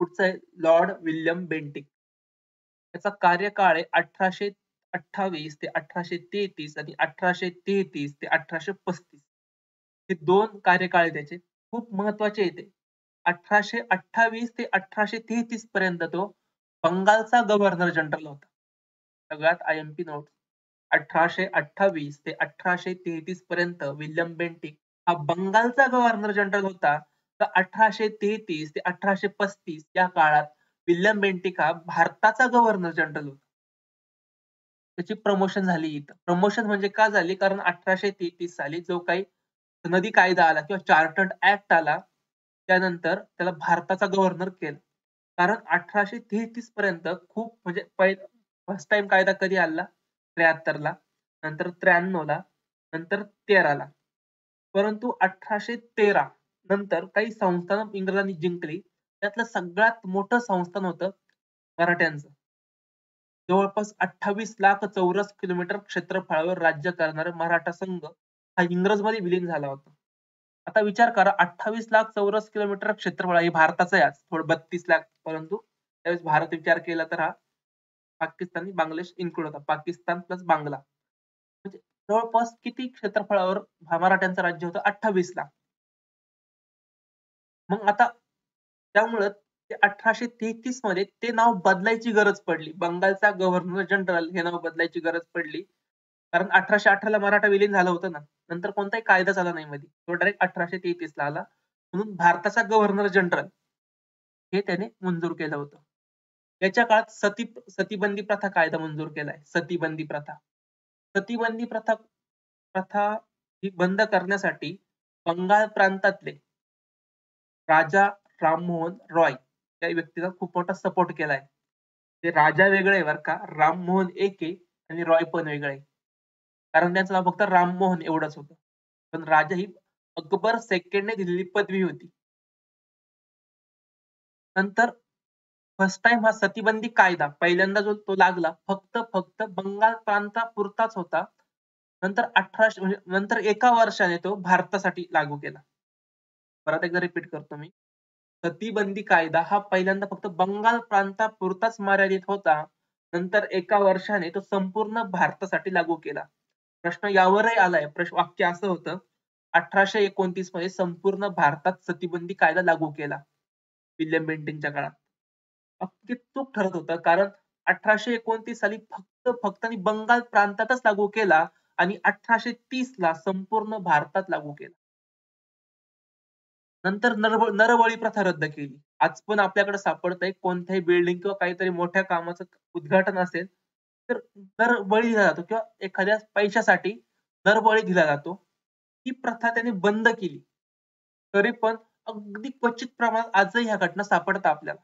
पुढचं आहे लॉर्ड विल्यम बेंटिक. त्याचा कार्यकाळ आहे 1828 ते 1833 आणि 1833 ते 1835. हे 2 कार्यकाळ आहे त्याचे. खूप महत्वाचे आहे ते. 1828 ते 1833 पर्यंत तो बंगालचा गव्हर्नर जनरल होता. सगळ्यात आयएमपी नोट. 1828 ते 1833 पर्यंत विल्यम बेंटिक हा बंगालचा गव्हर्नर जनरल होता. तर 1833 ते 1835 या काळात विल्यम बेंटिक हा भारताचा गव्हर्नर जनरल होता. त्याची प्रमोशन झाली इथं. प्रमोशन म्हणजे का झाली? कारण 1833 साली जो काही नदी कायदा आला किंवा चार्टर्ड ऍक्ट आला, त्यानंतर त्याला भारताचा गव्हर्नर केलं. कारण 1833 पर्यंत खूप म्हणजे फर्स्ट टाइम कायदा कधी आला? 73 ला, नंतर 93 ला, नंतर 13 ला. परंतु 1813 नंतर काही संस्थानं इंग्रजांनी जिंकली. त्यातलं सगळ्यात मोठं संस्थान होतं मराठ्यांचं. जवळपास 28 लाख चौरस किलोमीटर क्षेत्रफळावर राज्य करणारा मराठा संघ हा इंग्रजमध्ये विलीन झाला होता. आता विचार करा, 28 लाख चौरस किलोमीटर क्षेत्रफळ हे भारताचं आहे आज. थोडं 32 लाख, परंतु त्यावेळेस भारत विचार केला तर हा पाकिस्तान आणि बांगलादेश इन्क्लूड होता. पाकिस्तान प्लस बांगला. म्हणजे जवळपास किती क्षेत्रफळावर मराठ्यांचं राज्य होतं? 28 लाख. मग आता त्यामुळं ते 1833 मध्ये ते नाव बदलायची गरज पडली. बंगालचा गव्हर्नर जनरल हे नाव बदलायची गरज पडली. कारण 1818 ला मराठा विलीन झालं होतं ना. नंतर कोणताही कायदा झाला नाही मध्ये. तो डायरेक्ट 1833 ला आला. म्हणून भारताचा गव्हर्नर जनरल हे त्याने मंजूर केलं होतं. याच्या काळात सतीबंदी प्रथा कायदा मंजूर केलाय. सतीबंदी प्रथा. सतीबंदी प्रथा प्रथा ही बंद करण्यासाठी बंगाल प्रांतातले राजा राममोहन रॉय या व्यक्तीचा खूप मोठा सपोर्ट केलाय. ते राजा वेगळे आहे बरं का. राममोहन एक आहे आणि रॉय पण वेगळं आहे. कारण त्यांचं नाव फक्त राममोहन एवढंच होतं. पण राजा ही अकबर सेकंडने दिलेली पदवी होती. नंतर फर्स्ट टाइम हा सतीबंदी कायदा पहिल्यांदा जो तो लागला फक्त बंगाल प्रांतापुरताच होता. नंतर 1800 म्हणजे नंतर एका वर्षाने तो भारतासाठी लागू केला. परत एकदा रिपीट करतो मी. सतीबंदी कायदा हा पहिल्यांदा फक्त बंगाल प्रांतापुरताच मर्यादित होता. नंतर एका वर्षाने तो संपूर्ण भारतासाठी लागू केला. प्रश्न यावरही आलाय. वाक्य असं होतं, 1829 मध्ये संपूर्ण भारतात सतीबंदी कायदा लागू केला. विल्यम बेंटिकच्या काळात. अगदी चूक ठरत होतं, कारण 1829 साली फक्त आणि बंगाल प्रांतातच लागू केला आणि 1830 ला संपूर्ण भारतात लागू केला. नंतर नरबळी प्रथा रद्द केली. आज पण आपल्याकडे सापडतंय, कोणत्याही बिल्डिंग किंवा काहीतरी मोठ्या कामाचं उद्घाटन असेल, तर नरबळी दिला जातो किंवा एखाद्या पैशासाठी नरबळी दिला जातो. ही प्रथा त्यांनी बंद केली. तरी पण अगदी क्वचित प्रमाणात आजही ह्या घटना सापडतात आपल्याला.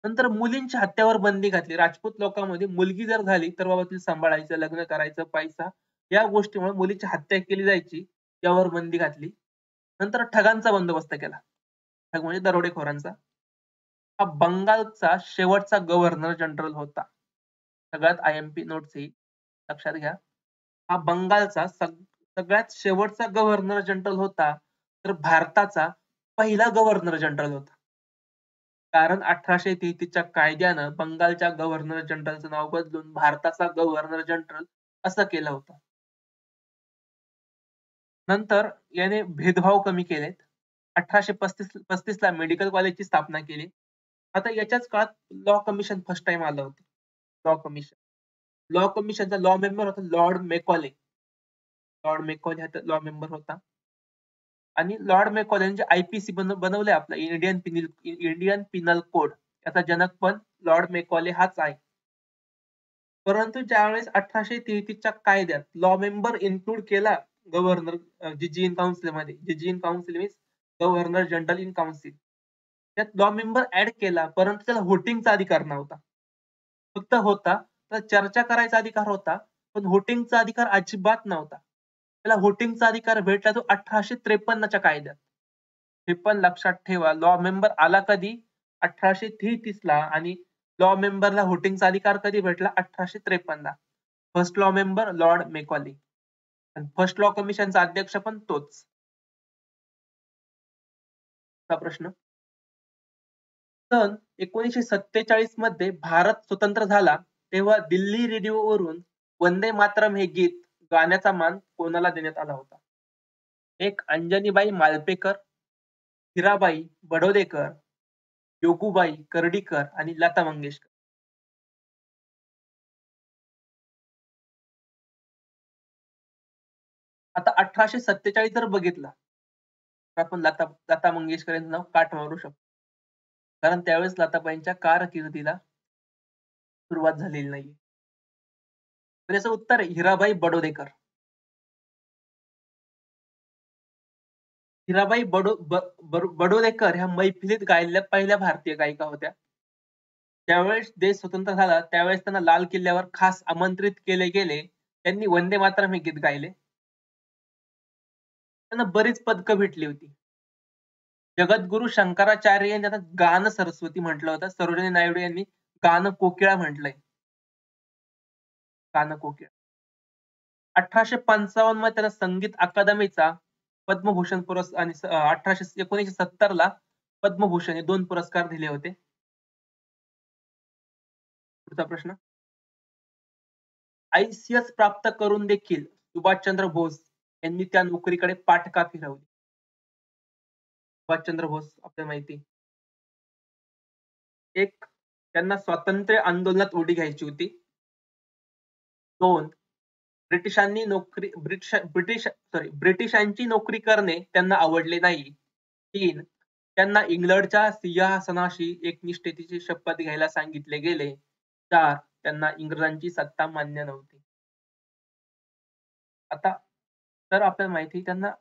नंतर मुलींच्या हत्यावर बंदी घातली. राजपूत लोकांमध्ये मुलगी जर झाली, तर बाबा तिला सांभाळायचं, लग्न करायचं, पैसा या गोष्टीमुळे मुलीची हत्या केली जायची. यावर बंदी घातली. नंतर ठगांचा बंदोबस्त केला. ठग म्हणजे दरोडेखोरांचा. हा बंगालचा शेवटचा गव्हर्नर जनरल होता. सगळ्यात IMP नोट्स येईल. लक्षात घ्या. हा बंगालचा सगळ्यात शेवटचा गव्हर्नर जनरल होता. तर भारताचा पहिला गव्हर्नर जनरल होता. कारण 1833 च्या कायद्यानं बंगालच्या गव्हर्नर जनरलचं नाव बदलून भारताचा गव्हर्नर जनरल असं केलं होतं. नंतर याने भेदभाव कमी केलेत. 1835 ला मेडिकल कॉलेजची स्थापना केली. आता याच्याच काळात लॉ कमिशन फर्स्ट टाइम आलं होतं. Law commission. लॉ कमिशनचा लॉ मेंबर होता लॉर्ड मेकॉले. लॉर्ड मेकॉले हा लॉ मेंबर होता. आणि लॉर्ड मेकॉले जे IPC बनवलंय आपलं इंडियन पिनल कोड, याचा जनक पण लॉर्ड मेकॉले हाच आहे. परंतु ज्यावेळेस 1833 च्या कायद्यात लॉ मेंबर इन्क्लूड केला गव्हर्नर जिजियन काउन्सिलमध्ये, जिजियन council means governor general in council, त्यात लॉ मेंबर ऍड केला, परंतु त्याला व्होटिंगचा अधिकार नव्हता. फक्त होता तर चर्चा करायचा अधिकार होता, पण व्होटिंगचा अधिकार अजिबात नव्हता. त्याला व्होटिंगचा अधिकार भेटला तो 1853 च्या कायद्यात. हे पण लक्षात ठेवा, लॉ मेंबर आला कधी? 1833 ला, आणि लॉ मेंबरला व्होटिंगचा अधिकार कधी भेटला? 1853 ला. First law member Lord Macaulay. आणि फर्स्ट लॉ कमिशनचा अध्यक्ष पण तोच. हा प्रश्न. सन 1947 मध्ये भारत स्वतंत्र झाला, तेव्हा दिल्ली रेडिओवरून वंदे मातरम हे गीत गाण्याचा मान कोणाला देण्यात आला होता? एक अंजनीबाई मालपेकर, हिराबाई बडोदेकर, योगूबाई कर्डीकर आणि लता मंगेशकर. आता 1847 जर बघितला, तर आपण लता मंगेशकर यांचं नाव काठ मारू शकतो. कारण त्यावेळेस लताबाईंच्या कारकिर्दीला सुरुवात झालेली नाहीये. तर याचं उत्तर आहे हिराबाई बडोदेकर. हिराबाई बडोदेकर ह्या मैफिलीत गायलेल्या पहिल्या भारतीय गायिका होत्या. ज्यावेळेस देश स्वतंत्र झाला, त्यावेळेस त्यांना लाल किल्ल्यावर खास आमंत्रित केले गेले. त्यांनी वंदे मातरम हे गीत गायले. त्यांना बरीच पदकं भेटली होती. जगद्गुरु शंकराचार्य यांनी आता गान सरस्वती म्हटलं होतं. सरोजिनी नायडू यांनी गान कोकिळा म्हटलंय. गान कोकिळा. 1855 मध्ये त्याला संगीत अकादमीचा पद्मभूषण पुरस्कार आणि 1970 ला पद्मभूषण हे 2 पुरस्कार दिले होते. पुढचा प्रश्न. ICS प्राप्त करून देखील सुभाषचंद्र बोस यांनी त्या नोकरीकडे पाठ का फिरवली? सुभाषचंद्र बोस आपल्याला माहिती. एक, त्यांना स्वातंत्र्य आंदोलनात उडी घ्यायची होती. 2, ब्रिटिशांची नोकरी करणे त्यांना आवडले नाही. 3, त्यांना इंग्लंडच्या सिंहासनाशी एकनिष्ठतेची शपथ घ्यायला सांगितले गेले. 4, त्यांना इंग्रजांची सत्ता मान्य नव्हती. आता तर आपल्याला माहिती, त्यांना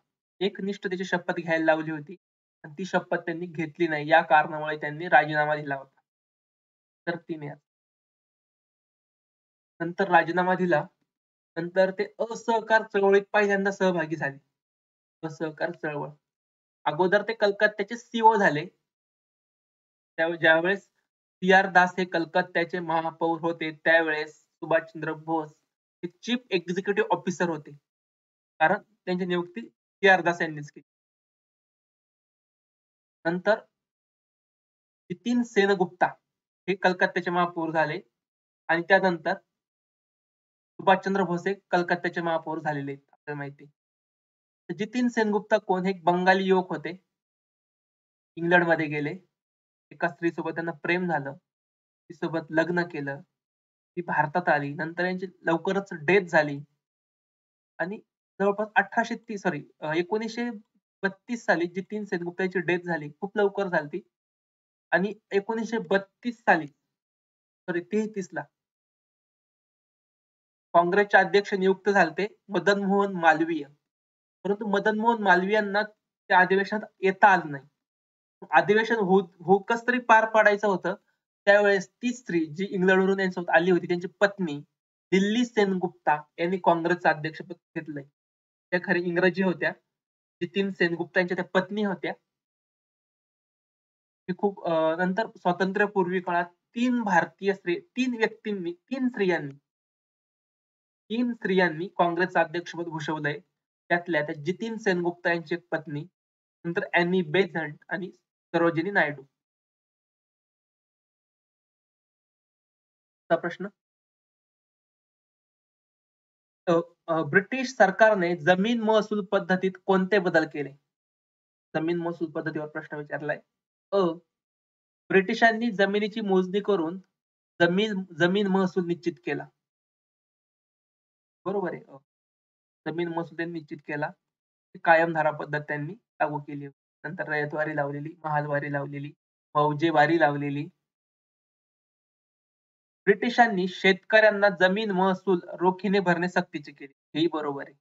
एकनिष्ठतेची शपथ घ्यायला लावली होती आणि ती शपथ त्यांनी घेतली नाही. या कारणामुळे त्यांनी राजीनामा दिला होता. तर 3 आहे. नंतर राजीनामा दिला. नंतर ते असहकार चळवळीत पहिल्यांदा सहभागी झाले. असहकार चळवळ. अगोदर ते कलकत्त्याचे CO झाले. ज्यावेळेस CR दास हे कलकत्त्याचे महापौर होते, त्यावेळेस सुभाषचंद्र बोस हे चीफ एक्झिक्युटिव्ह ऑफिसर होते. कारण त्यांची नियुक्ती CR दास यांनीच केली. नंतर नितीन सेनगुप्ता हे कलकत्त्याचे महापौर झाले आणि त्यानंतर सुभाषचंद्र बोस हे कलकत्त्याचे महापौर झालेले आहेत, आपल्याला माहिती आहे. जितीन सेनगुप्ता कोण? हे एक बंगाली युवक होते. इंग्लंडमध्ये गेले. एका स्त्रीसोबत त्यांना प्रेम झालं. तिच्यासोबत लग्न केलं. ती भारतात आली. नंतर यांची लवकरच डेथ झाली आणि जवळपास 1932 साली जितीन सेनगुप्ता यांची डेथ झाली. खूप लवकर झाली आणि 1932 साली 33 ला काँग्रेसचे अध्यक्ष नियुक्त झाले मदन मोहन मालवीय. परंतु मदन मोहन मालवीयांना त्या अधिवेशनात येता आलं नाही. अधिवेशन कसं तरी पार पाडायचं होतं. त्यावेळेस ती स्त्री जी इंग्लंडवरून यांच्यासोबत आली होती त्यांची पत्नी दिल्ली सेनगुप्ता यांनी काँग्रेसचं अध्यक्षपद घेतलंय. त्या खऱ्या इंग्रजी होत्या. जितीन सेनगुप्ता यांच्या त्या पत्नी होत्या. की खूप नंतर स्वातंत्र्यपूर्वी काळात 3 स्त्रियांनी काँग्रेसचं अध्यक्षपद भूषवलंय. त्यातल्या त्या जितीन सेनगुप्ता यांची एक पत्नी, नंतर अॅनी बेझंट आणि सरोजिनी नायडू. चा प्रश्न ब्रिटिश सरकारने जमीन महसूल पद्धतीत कोणते बदल केले? जमीन महसूल पद्धतीवर प्रश्न विचारलाय. अ. ब्रिटिशांनी जमिनीची मोजणी करून जमीन जमीन महसूल निश्चित केला. बरोबर आहे. जमीन महसूल त्यांनी निश्चित केला. कायमधारा पद्धत त्यांनी लागू केली. नंतर रयतवारी लावलेली, महालवारी लावलेली, मौजेवारी लावलेली. ब्रिटिशांनी शेतकऱ्यांना जमीन महसूल रोखीने भरणे सक्तीचे केले. हेही बरोबर आहे.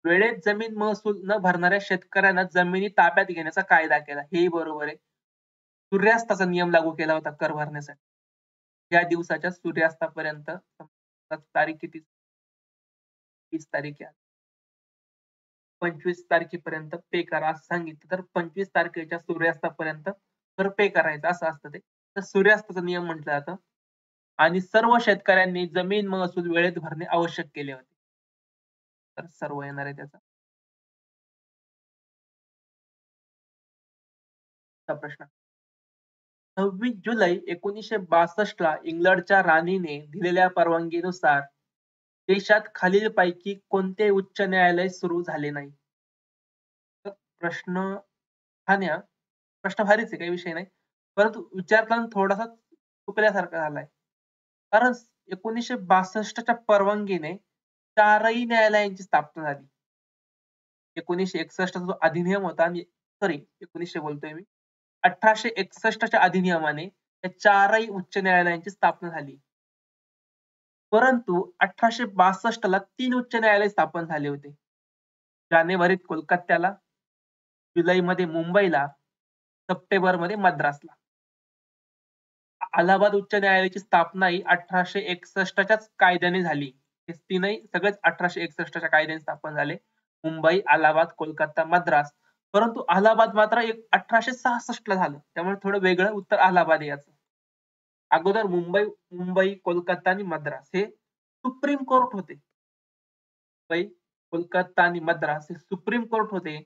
वेळेत जमीन महसूल न भरणाऱ्या शेतकऱ्यांना जमिनी ताब्यात घेण्याचा कायदा केला. हेही बरोबर आहे. सूर्यास्ताचा नियम लागू केला होता कर भरण्यासाठी. या दिवसाच्या सूर्यास्तापर्यंत तारीख किती? 30 तारीख आहे. 25 तारखेपर्यंत पे करा असं सांगितलं तर 25 तारखेच्या सूर्यास्तापर्यंत कर पे करायचा असं असतं ते. तर सूर्यास्ताचा नियम म्हटलं जातं. आणि सर्व शेतकऱ्यांनी जमीन महसूल वेळेत भरणे आवश्यक केले होते. तर सर्व येणार आहे त्याचा. प्रश्न 26 जुलै 1962 ला इंग्लंडच्या राणीने दिलेल्या परवानगीनुसार देशात खालीलपैकी कोणते उच्च न्यायालय सुरू झाले नाही? तर प्रश्न प्रश्न भारीच आहे, काही विषय नाही. परंतु विचारताना थोडासा चुकल्यासारखा झालाय. कारण 1962च्या परवानगीने 4ही न्यायालयांची स्थापना झाली. 1961 चा जो अधिनियम होता आणि 1900 बोलतोय मी. 1861च्या अधिनियमाने त्या 4ही उच्च न्यायालयांची स्थापना झाली. परंतु 1862 ला 3 उच्च न्यायालय स्थापन झाले होते. जानेवारीत कोलकात्याला, जुलैमध्ये मुंबईला, सप्टेंबरमध्ये मद्रासला. अलाहाबाद उच्च न्यायालयाची स्थापना ही 1861च्याच कायद्याने झाली. हे तीनही सगळेच 1861च्या कायद्याने स्थापन झाले. मुंबई, अलाहाबाद, कोलकाता, मद्रास. परंतु अलाहाबाद मात्र 1866 ला झालं. त्यामुळे थोडं वेगळं उत्तर अलाहाबाद आहे याचं. अगोदर मुंबई, कोलकाता आणि मद्रास हे सुप्रीम कोर्ट होते. मुंबई, कोलकाता आणि मद्रास हे सुप्रीम कोर्ट होते.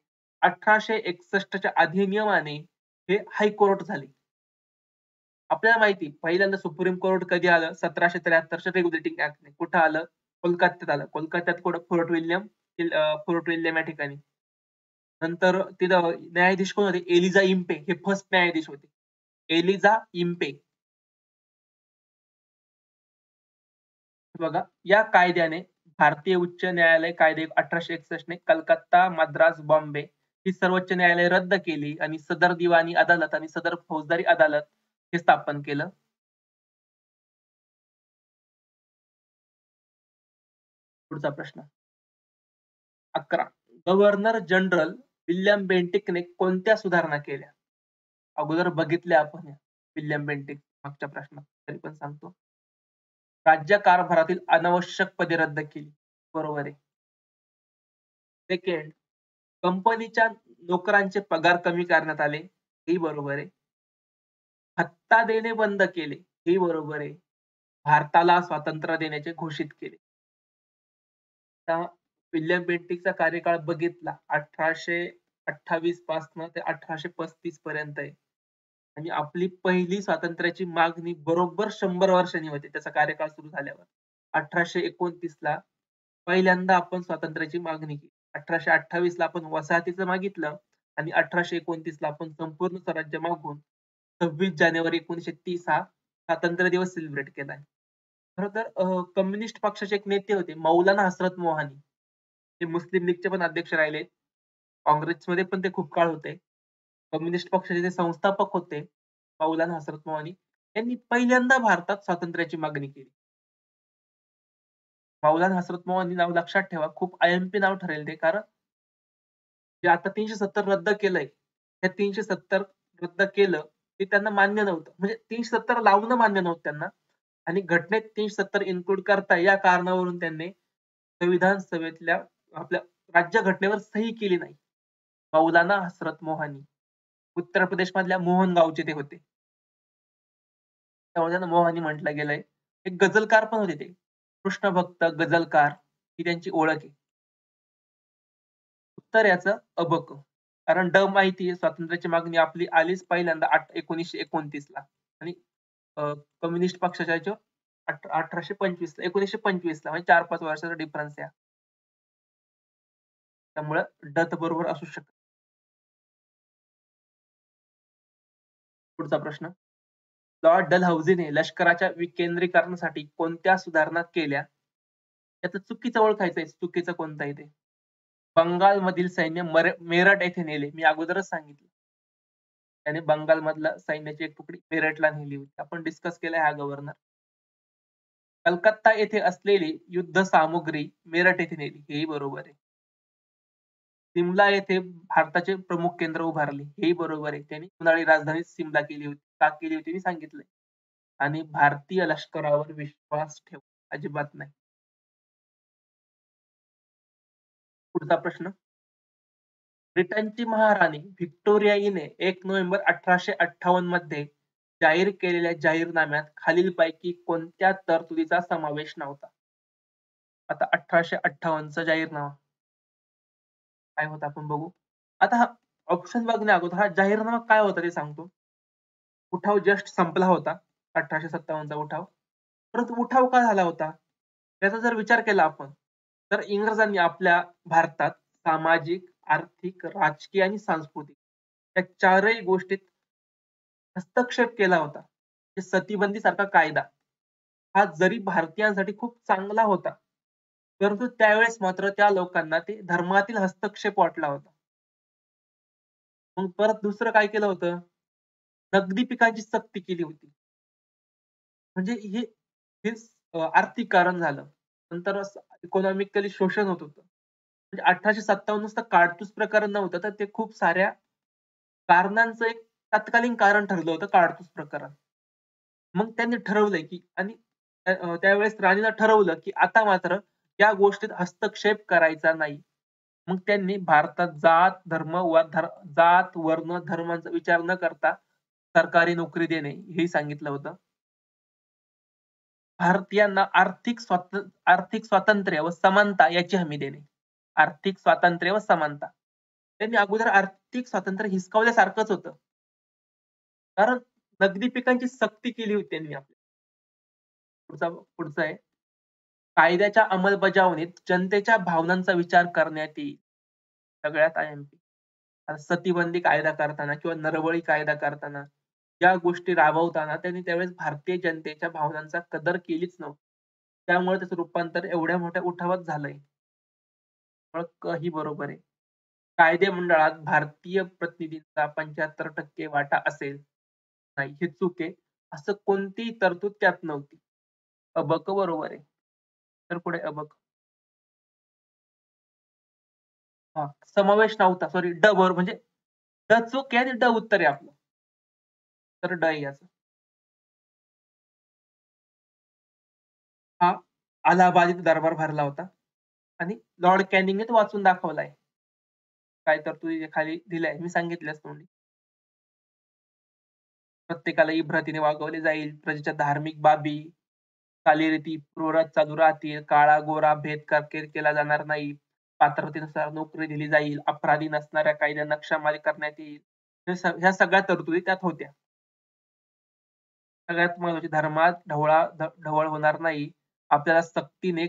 1861च्या अधिनियमाने हे हायकोर्ट झाले. आपल्याला माहिती पहिल्यांदा सुप्रीम कोर्ट कधी आलं? 1773च्या रेग्युलेटिंग ऍक्टने. कुठं आलं? कोलकात्यात आलं. कोलकात्यात कुठं? फोर्ट विल्यम या ठिकाणी. नंतर तिथं न्यायाधीश कोण होते? एलिझा इम्पे हे फर्स्ट न्यायाधीश होते. Eliza Impey. बघा, या कायद्याने भारतीय उच्च न्यायालय कायदे 1861 ने कलकत्ता, मद्रास, बॉम्बे ही सर्वोच्च न्यायालय रद्द केली आणि सदर दिवाणी अदालत आणि सदर फौजदारी अदालत हे स्थापन केलं. पुढचा प्रश्न 11. गव्हर्नर जनरल विल्यम बेंटिकने कोणत्या सुधारणा केल्या? अगोदर बघितल्या आपण विल्यम बेंटिक मागच्या प्रश्नात, तरी पण सांगतो. राज्य कारभारातील अनावश्यक पदे रद्द केली. बरोबर आहे. सेकंड, कंपनीच्या नोकरांचे पगार कमी करण्यात आले. हेही बरोबर आहे. भत्ता देणे बंद केले. हेही बरोबर आहे. भारताला स्वातंत्र्य देण्याचे घोषित केले. आता विल्यम बेंटिकचा कार्यकाळ बघितला 1828 पासून ते 1835 पर्यंत आहे. आणि आपली पहिली स्वातंत्र्याची मागणी बरोबर 100 वर्षांनी होते त्याचा कार्यकाळ सुरू झाल्यावर. 1829 ला पहिल्यांदा आपण स्वातंत्र्याची मागणी केली. 1828 ला आपण वसाहतीचं मागितलं आणि 1829 ला आपण संपूर्ण स्वराज्य मागून 26 जानेवारी 1930 हा स्वातंत्र्य दिवस सेलिब्रेट केलाय. खरं तर कम्युनिस्ट पक्षाचे एक नेते होते मौलाना हसरत मोहानी. ते मुस्लिम लीगचे पण अध्यक्ष राहिले. काँग्रेसमध्ये पण ते खूप काळ होते. कम्युनिस्ट पक्षाचे ते संस्थापक होते मौलाना हसरत मोहानी. यांनी पहिल्यांदा भारतात स्वातंत्र्याची मागणी केली. मौलाना हसरत मोहानी नाव लक्षात ठेवा. खूप आयएमपी नाव ठरेल ते. कारण जे आता 370 रद्द केलंय, त्या 370 रद्द केलं, ते त्यांना मान्य नव्हतं. म्हणजे 370 लावणं मान्य नव्हतं त्यांना आणि घटनेत 370 इन्क्लूड करताय या कारणावरून त्यांनी संविधान सभेतल्या आपल्या राज्यघटनेवर सही केली नाही. मौलाना हसरत मोहानी. उत्तर प्रदेशमधल्या मोहन गावचे ते होते. त्यामुळे त्यांना मोहानी म्हटलं गेलंय. एक गझलकार पण होते ते. कृष्ण भक्त, गझलकार ही त्यांची ओळख आहे. उत्तर याचं अबक. कारण माहिती आहे स्वातंत्र्याची मागणी आपली आलीच पहिल्यांदा 1929 ला आणि कम्युनिस्ट पक्षाच्या ह्याच्यावर 1825 ला 1925 ला म्हणजे 4-5 वर्षाचा डिफरन्स आहे. त्यामुळे तर बरोबर असू शकतं. पुढचा प्रश्न. लॉर्ड डलहौसीने लष्कराच्या विकेंद्रीकरणासाठी कोणत्या सुधारणा केल्या? त्याचं चुकीचं ओळखायचंय. चुकीचं कोणतं आहे ते. बंगालमधील सैन्य मेरठ येथे नेले. मी अगोदरच सांगितलं. त्याने बंगालमधल्या सैन्याची एक तुकडी मेरठला नेली होती. आपण डिस्कस केलाय हा गव्हर्नर. कलकत्ता येथे असलेली युद्ध सामुग्री मेरठ येथे नेली. हेही बरोबर आहे. सिमला येथे भारताचे प्रमुख केंद्र उभारले. हेही बरोबर आहे. त्यांनी उन्हाळी राजधानी सिमला केली होती. का केली होती मी सांगितलंय. आणि भारतीय लष्करावर विश्वास ठेव. अजिबात नाही. पुढचा प्रश्न. ब्रिटनची महाराणी व्हिक्टोरिया हिने 1 नोव्हेंबर 1858 मध्ये जाहीर केलेल्या जाहीरनाम्यात खालीलपैकी कोणत्या तरतुदीचा समावेश नव्हता? आता 1858 चा जाहीरनामा काय होता आपण बघू. आता हा ऑप्शन बघण्या अगोदर हा जाहीरनामा काय होता ते सांगतो. उठाव जस्ट संपला होता 1857 चा उठाव. परंतु उठाव का झाला होता? त्याचा जर विचार केला आपण तर इंग्रजांनी आपल्या भारतात सामाजिक, आर्थिक, राजकीय आणि सांस्कृतिक या चारही गोष्टीत हस्तक्षेप केला होता. सतीबंदी सारखा कायदा हा जरी भारतीयांसाठी खूप चांगला होता, परंतु त्यावेळेस मात्र त्या लोकांना ते धर्मातील हस्तक्षेप वाटला होता. मग परत दुसरं काय केलं होतं? नगदी पिकांची सक्ती केली होती. म्हणजे हे आर्थिक कारण झालं. नंतर असं इकॉनॉमिकली शोषण होत होतं. म्हणजे 1857 नुसतं काडतूस प्रकरण नव्हतं, तर ते खूप साऱ्या कारणांचं एक तत्कालीन कारण ठरलं होतं काडतूस प्रकरण. मग त्यांनी ठरवलंय, की आणि त्यावेळेस राणीनं ठरवलं, की आता मात्र या गोष्टीत हस्तक्षेप करायचा नाही. मग त्यांनी भारतात जात, वर्ण, धर्मांचा विचार न करता सरकारी नोकरी देणे हेही सांगितलं होतं. भारतीयांना आर्थिक स्वातंत्र्य व समानता याची हमी देणे. आर्थिक स्वातंत्र्य व समानता. त्यांनी अगोदर आर्थिक स्वातंत्र्य हिसकावल्यासारखंच होतं. कारण नगदी पिकांची सक्ती केली होती त्यांनी आपल्या. पुढचा आहे. कायद्याच्या अंमलबजावणीत जनतेच्या भावनांचा विचार करण्यात येईल. सगळ्यात आयएमपी. सतीबंदी कायदा करताना किंवा नरबळी कायदा करताना या गोष्टी राबवताना त्यांनी त्यावेळेस भारतीय जनतेच्या भावनांचा कदर केलीच नव्हती. त्यामुळे त्याचं रूपांतर एवढ्या मोठ्या उठावात झालंय. ही बरोबर आहे. कायदे मंडळात भारतीय प्रतिनिधींचा 75% वाटा असेल. नाही, हे चूक आहे. असं कोणतीही तरतूद त्यात नव्हती. अबक बरोबर आहे. तर पुढे अबक. हां, समावेश नव्हता. सॉरी बरोबर म्हणजे चूक आहे आणि उत्तर आहे आपलं. तर आहे याचं. हा अलाहाबाद इथे दरबार भरला होता आणि लॉर्ड कॅनिंगने तो वाचून दाखवलाय. काय तरतुदी खाली दिल्या मी सांगितल्याच तोंडी. प्रत्येकाला इब्रतीने वागवले जाईल. प्रजेच्या धार्मिक बाबी, चालीरीती पूर्ववत चालू राहतील. काळा गोरा भेद केला जाणार नाही. पात्रतेनुसार नोकरी दिली जाईल. अपराधी नसणाऱ्या कायद्यांना क्षमाली करण्यात येईल. ह्या सगळ्या तरतुदी त्यात होत्या. सगळ्यात महत्त्वाची धर्मात ढवळ होणार नाही. आपल्याला सक्तीने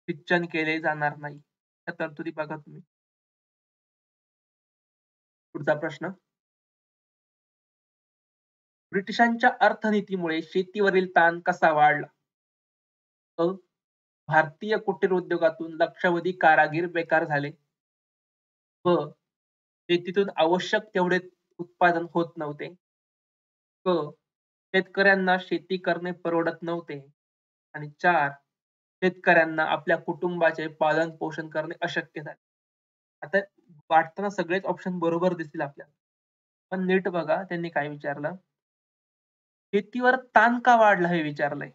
सिंचन केले जाणार नाही. त्या तरतुदी बघा तुम्ही. पुढचा प्रश्न. ब्रिटिशांच्या अर्थनीतीमुळे शेतीवरील ताण कसा वाढला? अ. भारतीय कुटीर उद्योगातून लक्षावधी कारागीर बेकार झाले. ब. शेतीतून आवश्यक तेवढे उत्पादन होत नव्हते. क. शेतकऱ्यांना शेती करणे परवडत नव्हते. आणि 4. शेतकऱ्यांना आपल्या कुटुंबाचे पालन पोषण करणे अशक्य झाले. आता वाटताना सगळेच ऑप्शन बरोबर दिसतील आपल्याला. पण नीट बघा त्यांनी काय विचारलं. शेतीवर ताण का वाढला हे विचारलंय.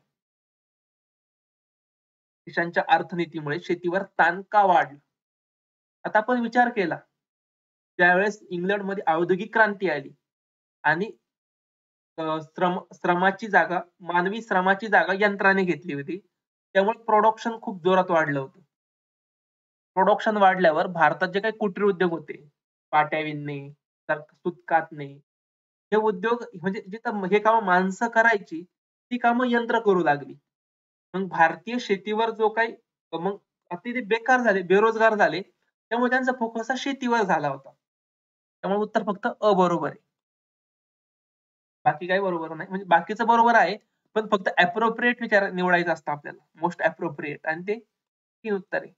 देशांच्या अर्थनीतीमुळे शेतीवर ताण का वाढला? आता आपण विचार केला, ज्यावेळेस इंग्लंडमध्ये औद्योगिक क्रांती आली आणि श्रमाची जागा, मानवी श्रमाची जागा यंत्राने घेतली होती. त्यामुळे प्रोडक्शन खूप जोरात वाढलं होतं. प्रोडक्शन वाढल्यावर भारतात जे काही कुटीर उद्योग होते, पाट्या विणणे, सूत कातणे, हे उद्योग म्हणजे जिथं हे कामं माणसं करायची, ती कामं यंत्र करू लागली. मग भारतीय शेतीवर जो काही मग आता ते बेकार झाले, बेरोजगार झाले. त्यामुळे त्यांचा फोकस हा शेतीवर झाला होता. त्यामुळे उत्तर फक्त अ बरोबर आहे. बाकी काही बरोबर नाही. म्हणजे बाकीचं बरोबर आहे, पण फक्त अप्रोप्रिएट निवडायचं असतं आपल्याला. मोस्ट अप्रोप्रिएट आणि ते 3 उत्तर आहे.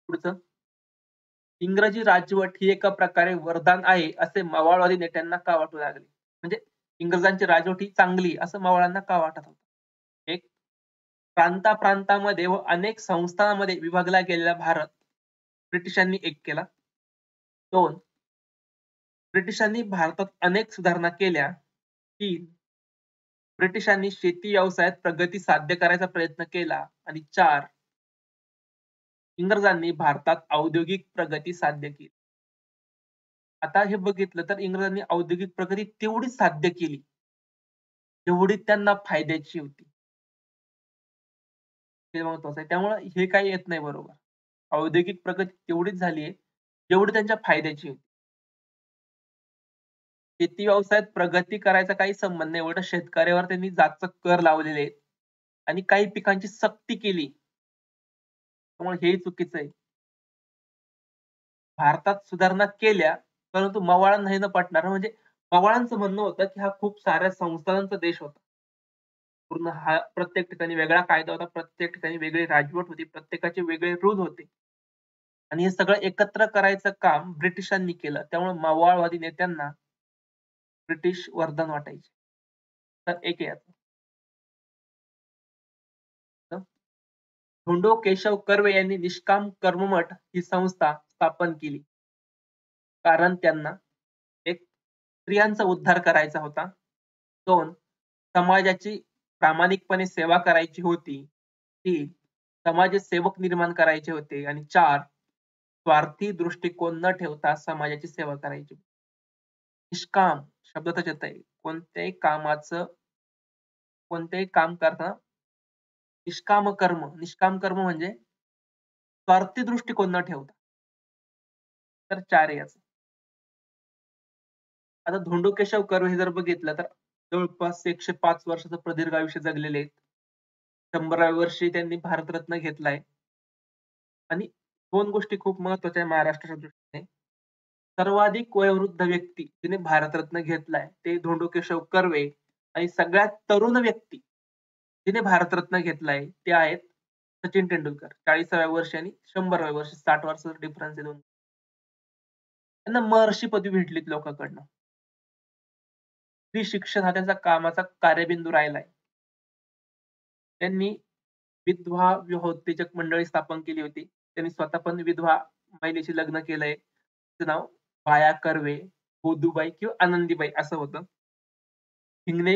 पुढचं. इंग्रजी राजवट ही एका प्रकारे वरदान आहे, असे मवाळवादी नेत्यांना का वाटू लागले? म्हणजे इंग्रजांची राजवट ही चांगली असं मवाळांना का वाटत होतं? एक. प्रांतामध्ये व अनेक संस्थानांमध्ये विभागला गेलेला भारत ब्रिटिशांनी एक केला. 2. ब्रिटिशांनी भारतात अनेक सुधारणा केल्या. 3. ब्रिटिशांनी शेती व्यवसायात प्रगती साध्य करायचा प्रयत्न केला. आणि 4. इंग्रजांनी भारतात औद्योगिक प्रगती साध्य केली. आता हे बघितलं तर इंग्रजांनी औद्योगिक प्रगती तेवढीच साध्य केली, जेवढी त्यांना फायद्याची होती. हे महत्वाचं आहे. त्यामुळे हे काही येत नाही बरोबर. औद्योगिक प्रगती तेवढीच झाली आहे, जेवढी त्यांच्या फायद्याची होती. शेती व्यवसायात प्रगती करायचा काही संबंध नाही. उलट शेतकऱ्यावर त्यांनी जास्त कर लावलेले आहेत आणि काही पिकांची सक्ती केली. त्यामुळे हेही चुकीचं आहे. भारतात सुधारणा केल्या, परंतु मवाळांना हे न पटणार. म्हणजे मवाळांचं म्हणणं होतं, की हा खूप साऱ्या संस्थानांचा देश होता. पूर्ण हा प्रत्येक ठिकाणी वेगळा कायदा होता, प्रत्येक ठिकाणी वेगळी राजवट होती, प्रत्येकाचे वेगळे रूल होते. आणि हे सगळं एकत्र करायचं काम ब्रिटिशांनी केलं. त्यामुळे मवाळवादी नेत्यांना ब्रिटिश वरदान वाटायचे. तर एक आहे याचं. धोंडो केशव कर्वे यांनी निष्काम कर्ममठ ही संस्था स्थापन केली. कारण त्यांना एक. स्त्रियांचा उद्धार करायचा होता. 2. समाजाची प्रामाणिकपणे सेवा करायची होती. 3. समाजसेवक निर्माण करायचे होते. आणि 4. स्वार्थी दृष्टिकोन न ठेवता समाजाची सेवा करायची. निष्काम शब्दातच येतंय. कोणत्याही काम करताना निष्काम कर्म म्हणजे स्वार्थी दृष्टिकोन न ठेवता. तर 4 आहे याचं. आता धोंडो केशव कर्वे हे जर बघितलं तर जवळपास 105 वर्षाचं प्रदीर्घ आयुष्य जगलेले आहेत. 100व्या वर्षी त्यांनी भारतरत्न घेतलाय. आणि 2 गोष्टी खूप महत्त्वाच्या आहेत महाराष्ट्राच्या दृष्टीने. सर्वाधिक वयोवृद्ध व्यक्ती जिने भारतरत्न घेतलाय ते धोंडो केशव कर्वे. आणि सगळ्यात तरुण व्यक्ती जिने भारतरत्न घेतलाय ते आहेत सचिन तेंडुलकर. 40व्या वर्षी आणि 100व्या वर्षी 60 वर्षाचा डिफरन्स आहे दोन. त्यांना महर्षी पदवी भेटलीत लोकांकडनं. स्त्री शिक्षण हा त्यांचा कामाचा कार्यबिंदू राहिलाय. त्यांनी विधवा विवाहोत्तेजक मंडळी स्थापन केली होती. त्यांनी स्वतः पण विधवा महिलेशी लग्न केलंय. तिचं नाव बाया कर्वे, गोदूबाई किंवा आनंदीबाई असं होतं. हिंगणे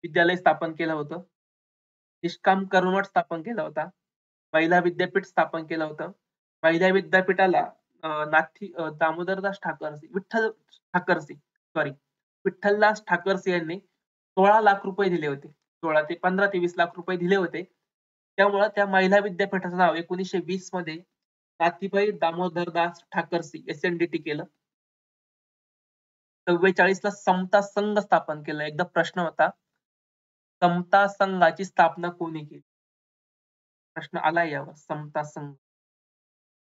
विद्यालय स्थापन केलं होतं. निष्काम कर्मठ स्थापन केला होता. महिला विद्यापीठ स्थापन केलं होतं. महिला विद्यापीठाला दामोदरदास ठाकरसी, विठ्ठल ठाकरसी सॉरी विठ्ठलदास ठाकरसी यांनी 16 लाख रुपये दिले होते. 15 ते 20 लाख रुपये दिले होते. त्यामुळं त्या महिला विद्यापीठाचं नाव 1920 मध्ये नाथीबाई दामोदरदास ठाकरसी SNDT केलं. 44 ला समता संघ स्थापन केलं. एकदा प्रश्न होता, समता संघाची स्थापना कोणी केली? प्रश्न आलाय यावर. समता संघ.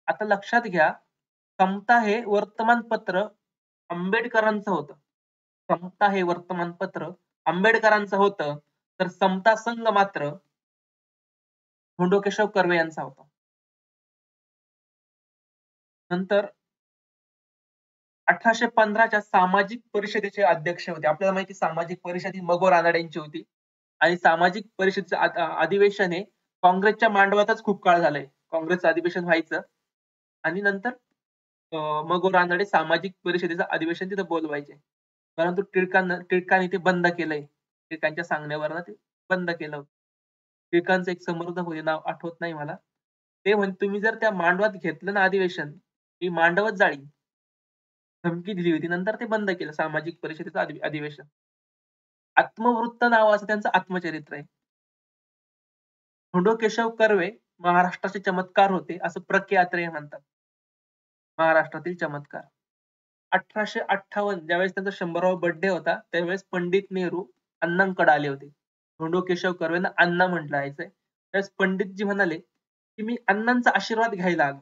आता लक्षात घ्या, समता हे वर्तमानपत्र आंबेडकरांचं होतं. समता हे वर्तमानपत्र आंबेडकरांचं होतं, तर समता संघ मात्र धोंडो केशव कर्वे यांचा होता. नंतर 1815च्या सामाजिक परिषदेचे अध्यक्ष होते. आपल्याला माहिती सामाजिक परिषद ही मगो रानडे यांची होती आणि सामाजिक परिषदेचं अधिवेशन हे काँग्रेसच्या मांडवातच खूप काळ झालंय. काँग्रेसचं अधिवेशन व्हायचं आणि नंतर मगो रानडे सामाजिक परिषदेचं अधिवेशन तिथं बोलवायचे. परंतु टिळकांनी ते बंद केलंय. टिळकांच्या सांगण्यावरनं ते बंद केलं. टिळकांचं एक संवर्धक होते, नाव आठवत नाही मला. ते म्हणे तुम्ही जर त्या मांडवात घेतलं ना अधिवेशन, मी मांडवच जाळीन. धमकी दिली होती. नंतर ते बंद केलं सामाजिक परिषदेचं अधिवेशन. आत्मवृत्त नावाचं त्यांचं आत्मचरित्र आहे. धोंडो केशव कर्वे महाराष्ट्राचे चमत्कार होते, असं प्र. के. अत्रेय म्हणतात. महाराष्ट्रातील चमत्कार. 1858 ज्यावेळेस त्यांचा 100वा बर्थडे होता, त्यावेळेस पंडित नेहरू अण्णांकडे आले होते. धोंडो केशव कर्वेंना अण्णा म्हटलं जायचंय. त्यावेळेस पंडितजी म्हणाले, की मी अण्णांचा आशीर्वाद घ्यायला आलो.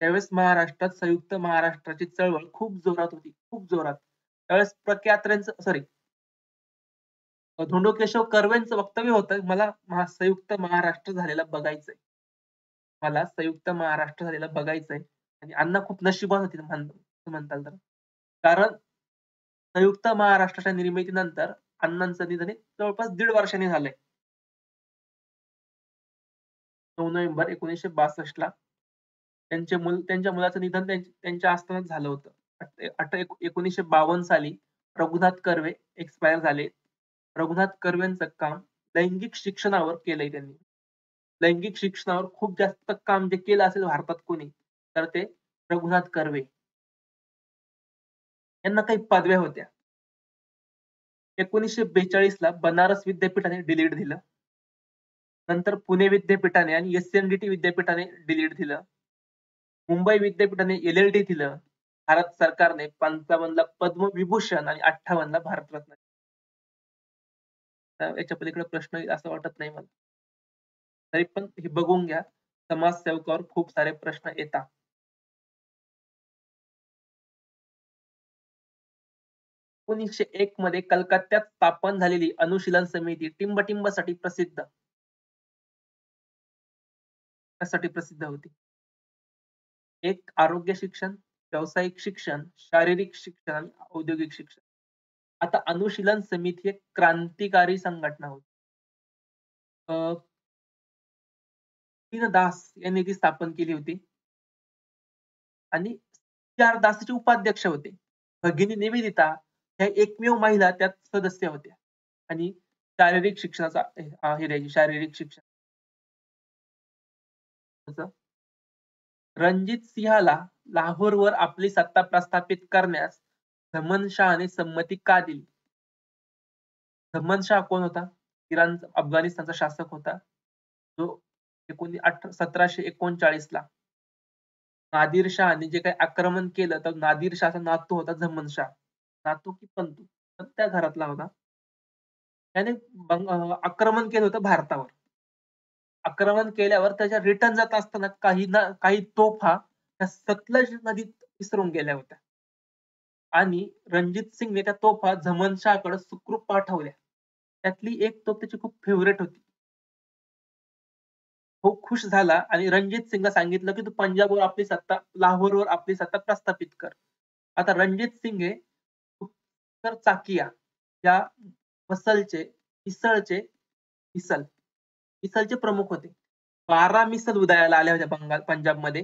त्यावेळेस महाराष्ट्रात संयुक्त महाराष्ट्राची चळवळ खूप जोरात होती, खूप जोरात. त्यावेळेस प्र. के. अत्रेयांचं धोंडो केशव कर्वेंचं वक्तव्य होतं, मला संयुक्त महाराष्ट्र झालेला बघायचंय. मला संयुक्त महाराष्ट्र झालेला बघायचंय आणि अण्णा खूप नशिबान होते म्हणताल तर. कारण संयुक्त महाराष्ट्राच्या निर्मितीनंतर अण्णांचं निधन हे जवळपास 1.5 वर्षांनी झालंय. 9 नोव्हेंबर 1962 ला त्यांच्या मुलाचं निधन त्यांच्या असतानाच झालं होतं. 1952 साली रघुनाथ कर्वे एक्सपायर झाले. रघुनाथ कर्वेंचं काम लैंगिक शिक्षणावर केलंय त्यांनी. लैंगिक शिक्षणावर खूप जास्त काम जे केलं असेल भारतात कोणी, तर ते रघुनाथ कर्वे. यांना काही पदव्या होत्या. 1942 ला बनारस विद्यापीठाने डिलीट दिलं. नंतर पुणे विद्यापीठाने आणि एसएनडीटी विद्यापीठाने डिलीट दिलं. मुंबई विद्यापीठाने एलएलडी दिलं. भारत सरकारने 55 ला पद्मविभूषण आणि 58 ला भारतरत्न. याच्या पलीकडे प्रश्न येईल असं वाटत नाही मला. तरी पण हे बघून घ्या, समाजसेवकावर खूप सारे प्रश्न येतात. 1901 मध्ये कलकत्त्यात स्थापन झालेली अनुशीलन समिती टिंबटिंबसाठी प्रसिद्ध. कशासाठी प्रसिद्ध होती? एक आरोग्य शिक्षण, व्यावसायिक शिक्षण, शारीरिक शिक्षण आणि औद्योगिक शिक्षण. आता अनुशीलन समिती एक क्रांतिकारी संघटना होती. दास यांनी ती स्थापन केली होती आणि दासचे उपाध्यक्ष होते. भगिनी निवेदिता ह्या एकमेव महिला त्यात सदस्य होत्या आणि शारीरिक शिक्षणाचा हे द्यायची, शारीरिक शिक्षण. रणजित सिंहाला लाहोरवर आपली सत्ता प्रस्थापित करण्यास झमन शहाने संमती का दिली? झमन शाह कोण होता? इराण अफगाणिस्तानचा शासक होता, जो 1739 ला नादिर शहाने जे काही आक्रमण केलं, तर नादिर शहाचा नातू होता झमन शाह. नातू की पंतू, तर त्या घरातला होता. त्याने आक्रमण केलं होतं भारतावर. आक्रमण केल्यावर त्याच्या रिटर्न जात असताना काही तोफा त्या सतलज नदीत विसरून गेल्या होत्या आणि रणजित सिंगने त्या तोफा झमन शाहकडे सुखरूप पाठवल्या. त्यातली एक तोफ त्याची खूप फेवरेट होती. खूप खुश झाला आणि रणजित सिंगला सांगितलं, की तू पंजाबवर आपली सत्ता, लाहोरवर आपली सत्ता प्रस्थापित कर. आता रणजित सिंग हे उत्तर चाकिया या मिसलचे प्रमुख होते. 12 मिसल उदयाला आल्या होत्या पंजाबमध्ये.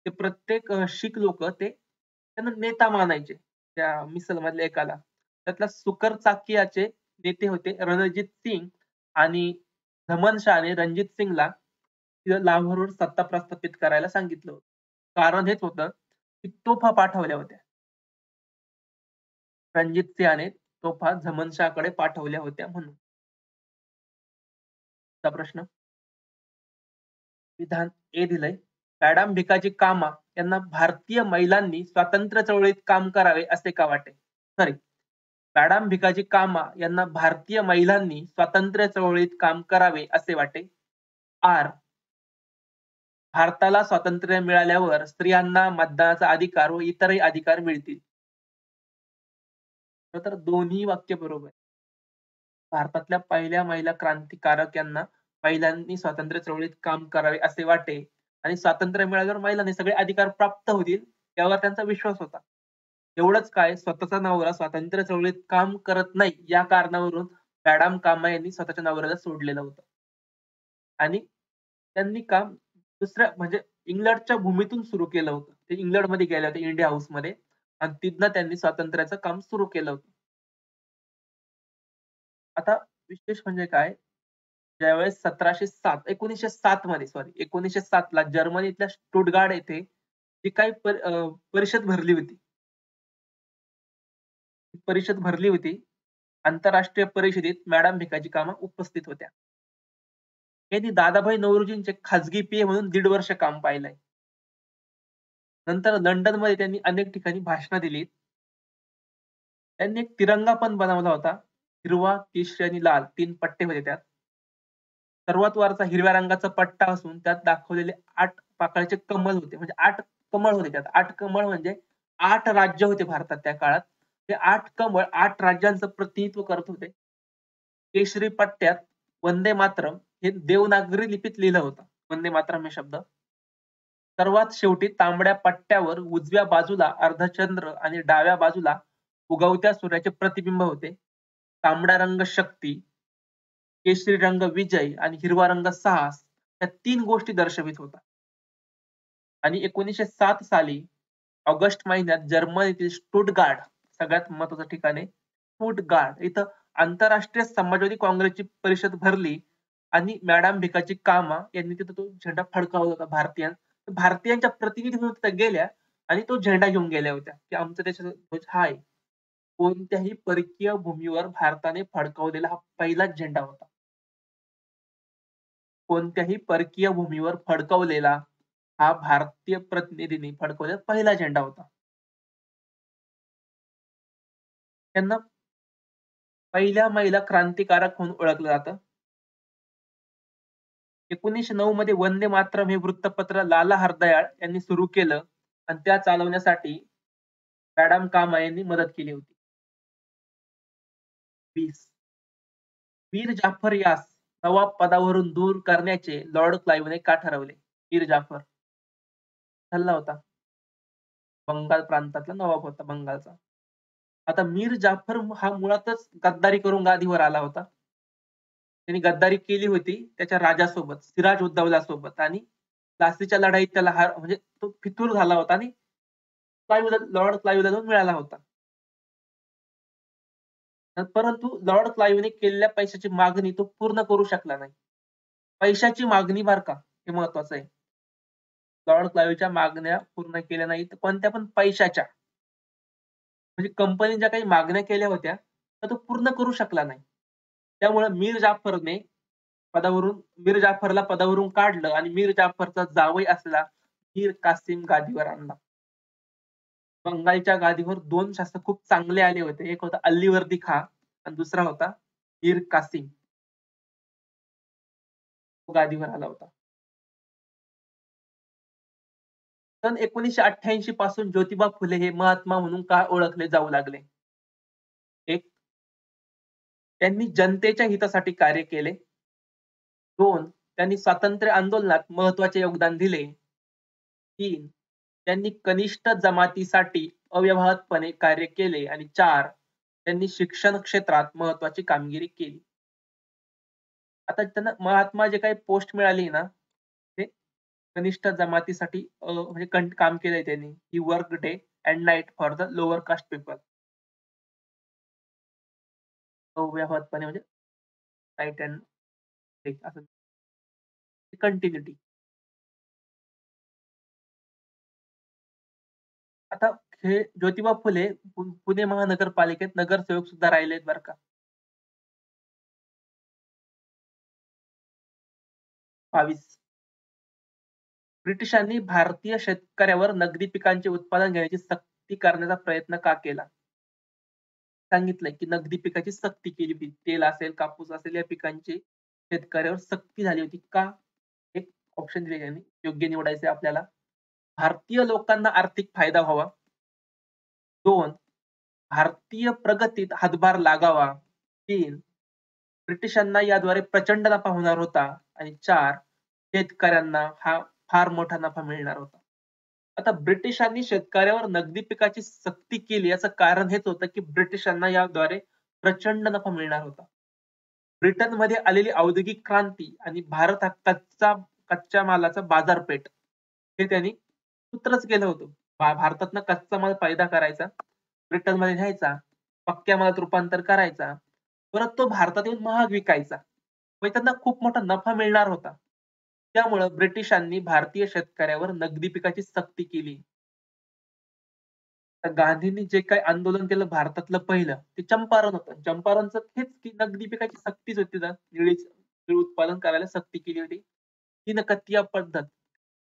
ते प्रत्येक शीख लोक त्यांना नेता मानायचे त्या मिसल मधल्या एकाला. त्यातला सुकर चाकियाचे नेते होते रणजित सिंग आणि झमन शहाने रणजित सिंगला लाहोरवर सत्ता प्रस्थापित करायला सांगितलं होतं. कारण हेच होतं की तोफा पाठवल्या होत्या. रणजित सिंहाने तोफा झमन शाहकडे पाठवल्या होत्या म्हणून. प्रश्न विधान ए दिलंय. मॅडम भिकाजी कामा यांना भारतीय महिलांनी स्वातंत्र्य चळवळीत काम करावे असे का वाटे? मॅडम भिकाजी कामा यांना भारतीय महिलांनी स्वातंत्र्य चळवळीत काम करावे असे वाटे. आर. भारताला स्वातंत्र्य मिळाल्यावर स्त्रियांना मतदानाचा अधिकार व इतरही अधिकार मिळतील. तर दोन्ही वाक्य बरोबर आहे. भारतातल्या पहिल्या महिला क्रांतिकारक यांना महिलांनी स्वातंत्र्य चळवळीत काम करावे असे वाटे आणि स्वातंत्र्य मिळाल्यावर महिलांनी सगळे अधिकार प्राप्त होतील यावर त्यांचा विश्वास होता. एवढंच काय स्वतःचा नवरा स्वातंत्र्य चळवळीत काम करत नाही या कारणावरून मॅडम कामा यांनी स्वतःच्या नवऱ्याला सोडलेलं होतं. आणि त्यांनी काम दुसऱ्या म्हणजे इंग्लंडच्या भूमीतून सुरू केलं होतं. ते इंग्लंडमध्ये गेले होते इंडिया हाऊसमध्ये आणि तिथनं त्यांनी स्वातंत्र्याचं काम सुरू केलं होतं. आता विशेष म्हणजे काय, ज्यावेळेस 1907 मध्ये सॉरी 1907 ला जर्मनीतल्या स्टुटगार्ड येथे जी काही परिषद भरली होती. परिषद भरली होती. आंतरराष्ट्रीय परिषदेत मॅडम भिकाजी कामा उपस्थित होत्या. यांनी दादाभाई नौरोजींचे खाजगी पीए म्हणून 1.5 वर्ष काम पाहिलंय. नंतर लंडनमध्ये त्यांनी अनेक ठिकाणी भाषणं दिलीत. त्यांनी एक तिरंगा पण बनवला होता. हिरवा, केशरी आणि लाल 3 पट्टे होते त्यात. सर्वात वरचा हिरव्या रंगाचा पट्टा असून त्यात दाखवलेले 8 पाकळ्याचे कमळ होते. म्हणजे 8 कमळ होते त्यात. 8 कमळ म्हणजे 8 राज्य होते भारतात त्या काळात. ते 8 कमळ 8 राज्यांचं प्रतिनिधित्व करत होते. केशरी पट्ट्यात वंदे मातरम हे देवनागरी लिपीत लिहिलं होतं. वंदे मातरम हे शब्द. सर्वात शेवटी तांबड्या पट्ट्यावर उजव्या बाजूला अर्धचंद्र आणि डाव्या बाजूला उगवत्या सूर्याचे प्रतिबिंब होते. तांबडा रंग शक्ती, केशरी रंग विजय आणि हिरवा रंग साहस या 3 गोष्टी दर्शवित होता. आणि 1907 साली ऑगस्ट महिन्यात जर्मनीतील स्टुटगार्ड सगळ्यात महत्वाचं ठिकाण आहे. स्टुटगार्ड इथं आंतरराष्ट्रीय समाजवादी काँग्रेसची परिषद भरली आणि मॅडम भिकाजी कामा यांनी तिथं तो झेंडा फडकावला होता भारतीयांच्या प्रतिनिधी म्हणून तिथं गेल्या आणि तो झेंडा घेऊन गेल्या होत्या, की आमच्या देशाचा ध्वज हा आहे. कोणत्याही परकीय भूमीवर भारताने फडकावलेला हा पहिलाच झेंडा होता. कोणत्याही परकीय भूमीवर फडकवलेला हा भारतीय प्रतिनिधींनी फडकवलेला पहिला झेंडा होता. त्यांना पहिल्या महिला क्रांतिकारक म्हणून ओळखलं जातं. 1909 मध्ये वंदे मातरम हे वृत्तपत्र लाला हरदयाळ यांनी सुरू केलं आणि त्या चालवण्यासाठी मॅडम कामा यांनी मदत केली होती. 20 मीर जाफर यास नवाब पदावरून दूर करण्याचे लॉर्ड क्लाइव्हने का ठरवले? मीर जाफर हल्ला होता. बंगाल प्रांतातला नवाब होता बंगालचा. आता मीर जाफर हा मुळातच गद्दारी करून गादीवर आला होता. त्यांनी गद्दारी केली होती त्याच्या राजासोबत, सिराज उद्दौला सोबत आणि प्लासीच्या लढाईत त्याला हार म्हणजे तो फितूर झाला होता आणि लॉर्ड क्लाइव्हला जाऊन मिळाला होता. परंतु लॉर्ड क्लाइव्हने केलेल्या पैशाची मागणी तो पूर्ण करू शकला नाही. पैशाची मागणी बरं का, हे महत्वाचं आहे. लॉर्ड क्लाइव्हच्या मागण्या पूर्ण केल्या नाहीत, कोणत्या पण पैशाच्या. म्हणजे कंपनीने ज्या काही मागण्या केल्या होत्या, त्या तो पूर्ण करू शकला नाही. त्यामुळे मीर जाफरला पदावरून काढलं आणि मीर जाफरचा जावई असलेला मीर कासिम गादीवर आणला. बंगालच्या गादीवर 2 शासक खूप चांगले आले होते. एक होता अल्लीवर्दी खां आणि दुसरा होता मीर कासिम. तो गादीवर आला होता. सन 1988 पासून ज्योतिबा फुले हे महात्मा म्हणून का ओळखले जाऊ लागले? एक, त्यांनी जनतेच्या हितासाठी कार्य केले. 2, त्यांनी स्वातंत्र्य आंदोलनात महत्त्वाचे योगदान दिले. 3, त्यांनी कनिष्ठ जमातीसाठी अव्याहतपणे कार्य केले आणि 4, त्यांनी शिक्षण क्षेत्रात महत्त्वाची कामगिरी केली. आता त्यांना महात्मा जे काही पोस्ट मिळाली ना, ते कनिष्ठ जमातीसाठी म्हणजे काम केलंय त्यांनी. He work day and night for the lower caste people. अव्याहतपणे म्हणजे नाईट अँड डे असं कंटिन्यूटी. आता हे ज्योतिबा फुले पुणे महानगरपालिकेत नगरसेवक सुद्धा राहिलेत बरं का. 22 ब्रिटिशांनी भारतीय शेतकऱ्यावर नगदी पिकांचे उत्पादन घेण्याची सक्ती करण्याचा प्रयत्न का केला? सांगितलंय की नगदी पिकाची सक्ती केली होती. तेल असेल, कापूस असेल या पिकांची शेतकऱ्यावर सक्ती झाली होती का? एक ऑप्शन दिले त्यांनी. योग्य निवडायचे आपल्याला. भारतीय लोकांना आर्थिक फायदा व्हावा. 2. भारतीय प्रगतीत हातभार लागावा. 3. ब्रिटिशांना याद्वारे प्रचंड नफा होणार होता. आणि 4. शेतकऱ्यांना हा फार मोठा नफा मिळणार होता. आता ब्रिटिशांनी शेतकऱ्यावर नगदी पिकाची सक्ती केली याचं कारण हेच होतं, की ब्रिटिशांना याद्वारे प्रचंड नफा मिळणार होता. ब्रिटनमध्ये आलेली औद्योगिक क्रांती आणि भारत हा कच्च्या मालाचा बाजारपेठ हे त्यांनी सूत्रच केलं होतं. भारतातनं कच्चा माल पैदा करायचा, ब्रिटनमध्ये न्यायचा, पक्क्या मालात रूपांतर करायचा, परत तो भारतात येऊन महाग विकायचा. म्हणजे त्यांना खूप मोठा नफा मिळणार होता. त्यामुळं ब्रिटिशांनी भारतीय शेतकऱ्यावर नगदी पिकाची सक्ती केली. तर गांधींनी जे काही आंदोलन केलं भारतातलं पहिलं ते चंपारण होतं. चंपारणचं हेच की नगदी पिकाची सक्तीच होती ना. तीळ उत्पादन करायला सक्ती केली होती. 3 कत्तिया पद्धत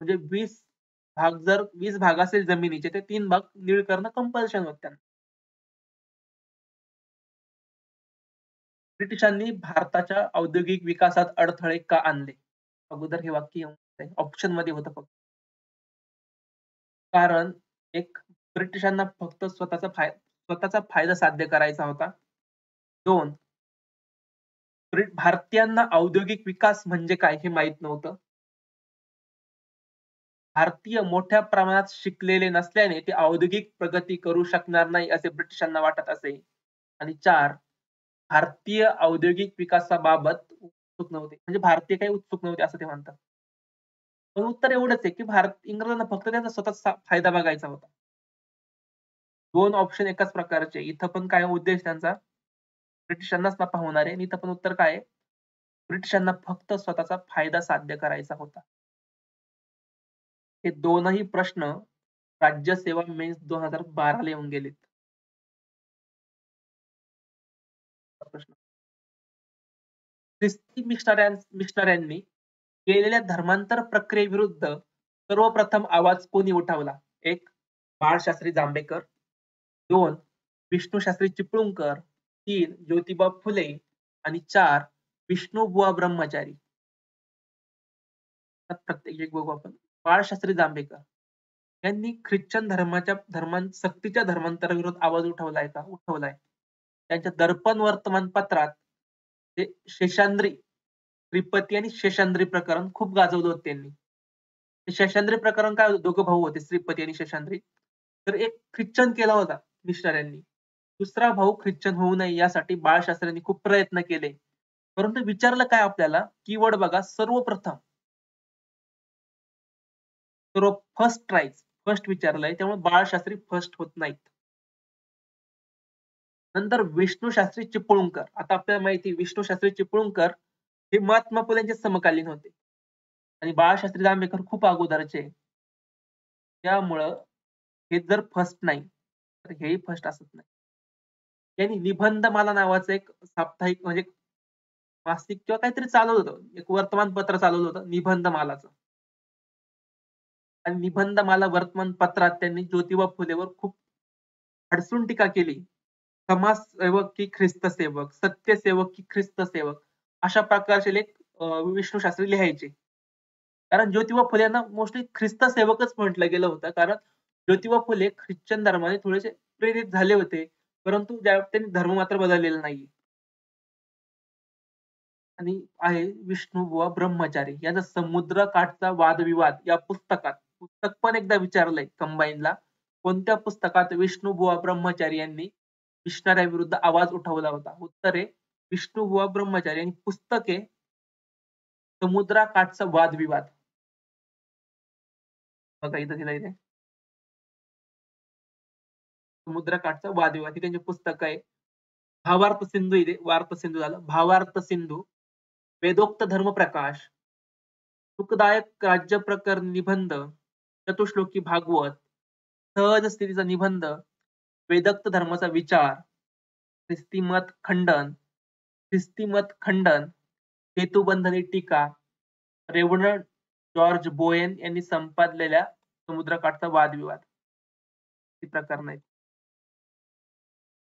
म्हणजे 20 भाग असेल जमिनीचे ते 3 भाग नीळ करणं कंपल्शन होतं त्यांना. ब्रिटिशांनी भारताच्या औद्योगिक विकासात अडथळे का आणले? अगोदर हे वाक्य येऊन ऑप्शनमध्ये होतं फक्त. कारण एक ब्रिटिशांना फक्त स्वतःचा फायदा साध्य करायचा होता. 2. भारतीयांना औद्योगिक विकास म्हणजे काय हे माहीत नव्हतं. भारतीय मोठ्या प्रमाणात शिकलेले नसल्याने ते औद्योगिक प्रगती करू शकणार नाही असे ब्रिटिशांना वाटत असे. आणि 4. भारतीय औद्योगिक विकासाबाबत उत्सुक नव्हते. म्हणजे भारतीय काही उत्सुक नव्हते असं ते म्हणतात. पण उत्तर एवढंच आहे, की इंग्रजांना फक्त त्यांचा स्वतःचा फायदा बघायचा होता. 2 ऑप्शन एकाच प्रकारचे. इथं पण काय उद्देश त्यांचा ब्रिटिशांनाच नफा होणार आहे आणि इथं पण उत्तर काय आहे? ब्रिटिशांना फक्त स्वतःचा फायदा साध्य करायचा होता. हे दोनही प्रश्न राज्यसेवा मेन्स 2012 ला येऊन गेलेत. प्रश्न. ख्रिस्ती मिशनऱ्यांनी केलेल्या धर्मांतर प्रक्रियेविरुद्ध सर्वप्रथम आवाज कोणी उठवला? 1. बाळशास्त्री जांभेकर. 2. विष्णूशास्त्री चिपळूणकर. 3. ज्योतिबा फुले आणि 4. विष्णुबुवा ब्रह्मचारी. तर प्रत्येक एक बघू आपण. बाळशास्त्री जांभेकर यांनी ख्रिश्चन सक्तीच्या धर्मांतराविरोधात आवाज उठवलाय का? उठवलाय. त्यांच्या दर्पण वर्तमानपत्रात ते शेषाद्री श्रीपती आणि शेषाद्री प्रकरण खूप गाजवलं होतं त्यांनी. ते शेषाद्री प्रकरण काय होतं? दोघं भाऊ होते श्रीपती आणि शेषाद्री. तर एक ख्रिश्चन केला होता मिशनऱ्यांनी. दुसरा भाऊ ख्रिश्चन होऊ नये यासाठी बाळशास्त्र्यांनी खूप प्रयत्न केले. परंतु विचारलं काय आपल्याला? कीवर्ड बघा सर्वप्रथम. तर फर्स्ट विचारलंय त्यामुळे बाळशास्त्री फर्स्ट होत नाहीत. नंतर विष्णूशास्त्री चिपळूणकर. आता आपल्याला माहिती आहे विष्णूशास्त्री चिपळूणकर हे महात्मा फुलेंचे समकालीन होते. आणि बाळशास्त्री जांभेकर खूप अगोदरचे. त्यामुळं हे जर फर्स्ट नाही, तर हेही फर्स्ट असत नाही. त्यांनी निबंधमाला नावाचं एक साप्ताहिक म्हणजे मासिक किंवा काहीतरी चालवलं होतं. एक वर्तमानपत्र चालवलं होतं निबंधमालाचं. आणि निबंधमाला वर्तमानपत्रात त्यांनी ज्योतिबा फुलेवर खूप खडसून टीका केली. समाजसेवक की ख्रिस्त सेवक, सत्यसेवक की ख्रिस्त सेवक अशा प्रकारचे लेख विष्णूशास्त्री लिहायचे. कारण ज्योतिबा फुले यांना मोस्टली ख्रिस्त सेवकच म्हटलं गेलं होतं. कारण ज्योतिबा फुले ख्रिश्चन धर्माने थोडेसे प्रेरित झाले होते. परंतु त्यांनी धर्म मात्र बदललेला नाहीये. आणि आहे विष्णुबुवा ब्रह्मचारी यांचा समुद्रकाठचा वादविवाद या पुस्तकात पुस्तक पण एकदा विचारलंय कंबाईनला. कोणत्या पुस्तकात विष्णुबुवा ब्रह्मचारी यांनी मिशनऱ्यांविरुद्ध आवाज उठवला होता? उत्तर आहे विष्णुबुवा ब्रह्मचारी आणि पुस्तक आहे समुद्राकाठचा वादविवाद. बघा इथं दिलंय ते. समुद्रकाठचा वादविवाद ही त्यांची पुस्तकं आहे. भावार्थ सिंधू इथे वार्त सिंधू झालं. भावार्थ सिंधू, वेदोक्त धर्मप्रकाश, सुखदायक राज्य प्रकरण निबंध, चतुश्लोकी भागवत, सहज स्थितीचा निबंध, वेदोक्त धर्माचा विचार, ख्रिस्तीमत खंडन, हेतुबंधनी टीका, रेव्हरंड जॉर्ज बोएन यांनी संपादलेल्या समुद्रकाठचा वादविवाद ही प्रकरण आहेत.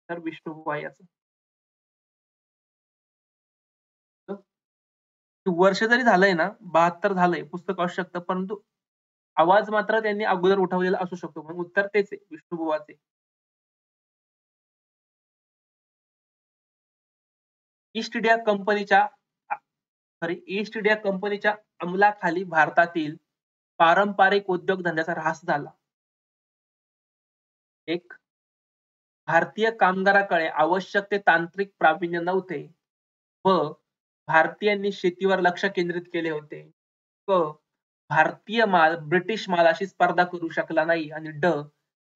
तर विष्णुबुवा याचं. वर्ष जरी झालंय ना, 72 झालंय, पुस्तक असू शकतं, परंतु आवाज मात्र त्यांनी अगोदर उठवलेला असू शकतो. म्हणून उत्तर तेच आहे, विष्णुबुवाचे. ईस्ट इंडिया कंपनीच्या ईस्ट इंडिया कंपनीच्या अंमलाखाली भारतातील पारंपरिक उद्योगधंद्याचा ऱ्हास झाला. एक, भारतीय कामगाराकडे आवश्यक ते तांत्रिक प्रावीण्य नव्हते व भारतीयांनी शेतीवर लक्ष केंद्रित केले होते. क, भारतीय माल ब्रिटिश मालाशी स्पर्धा करू शकला नाही आणि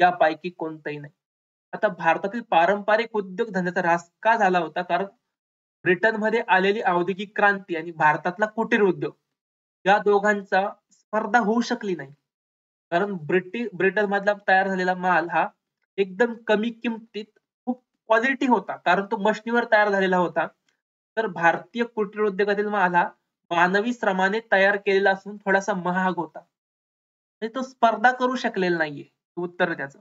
यापैकी कोणतंही नाही. आता भारतातील पारंपरिक उद्योगधंद्याचा ऱ्हास का झाला होता? कारण ब्रिटनमध्ये आलेली औद्योगिक क्रांती आणि भारतातला कुटीर उद्योग या दोघांचा स्पर्धा होऊ शकली नाही. कारण ब्रिटनमधला तयार झालेला माल हा एकदम कमी किमतीत खूप क्वालिटी होता. कारण तो मशिनीवर तयार झालेला होता. तर भारतीय कुटीर उद्योगातील माल हा मानवी श्रमाने तयार केलेला असून थोडासा महाग होता. म्हणजे तो स्पर्धा करू शकलेला नाहीये. उत्तर आहे त्याचं.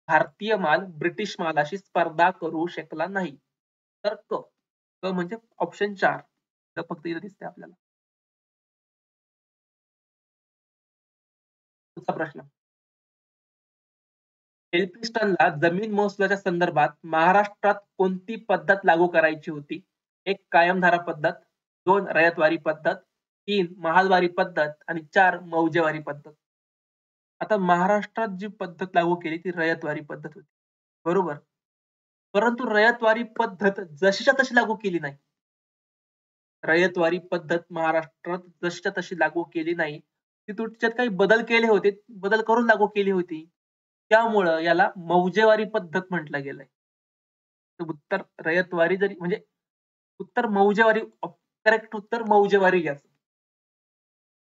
भारतीय माल ब्रिटिश मालाशी स्पर्धा करू शकला नाही. तर क. क म्हणजे ऑप्शन 4. फक्त इथं दिसतंय आपल्याला. पुढचा प्रश्न. एल्फिन्स्टनला जमीन महसुलाच्या संदर्भात महाराष्ट्रात कोणती पद्धत लागू करायची होती? 1. कायमधारा पद्धत, 2. रयतवारी पद्धत, 3. महालवारी पद्धत आणि 4. मौजेवारी पद्धत. आता महाराष्ट्रात जी पद्धत लागू केली ती रयतवारी पद्धत होती. बरोबर. परंतु रयतवारी पद्धत जशीच्या तशी लागू केली नाही. रयतवारी पद्धत महाराष्ट्रात जशीच्या तशी लागू केली नाही. त्याच्यात काही बदल केले होते. बदल करून लागू केली होती. त्यामुळं याला मौजेवारी पद्धत म्हटलं गेलंय. तर उत्तर रयतवारी जरी म्हणजे उत्तर मौजेवारी करेक्ट उत्तर मौजेवारी याचं.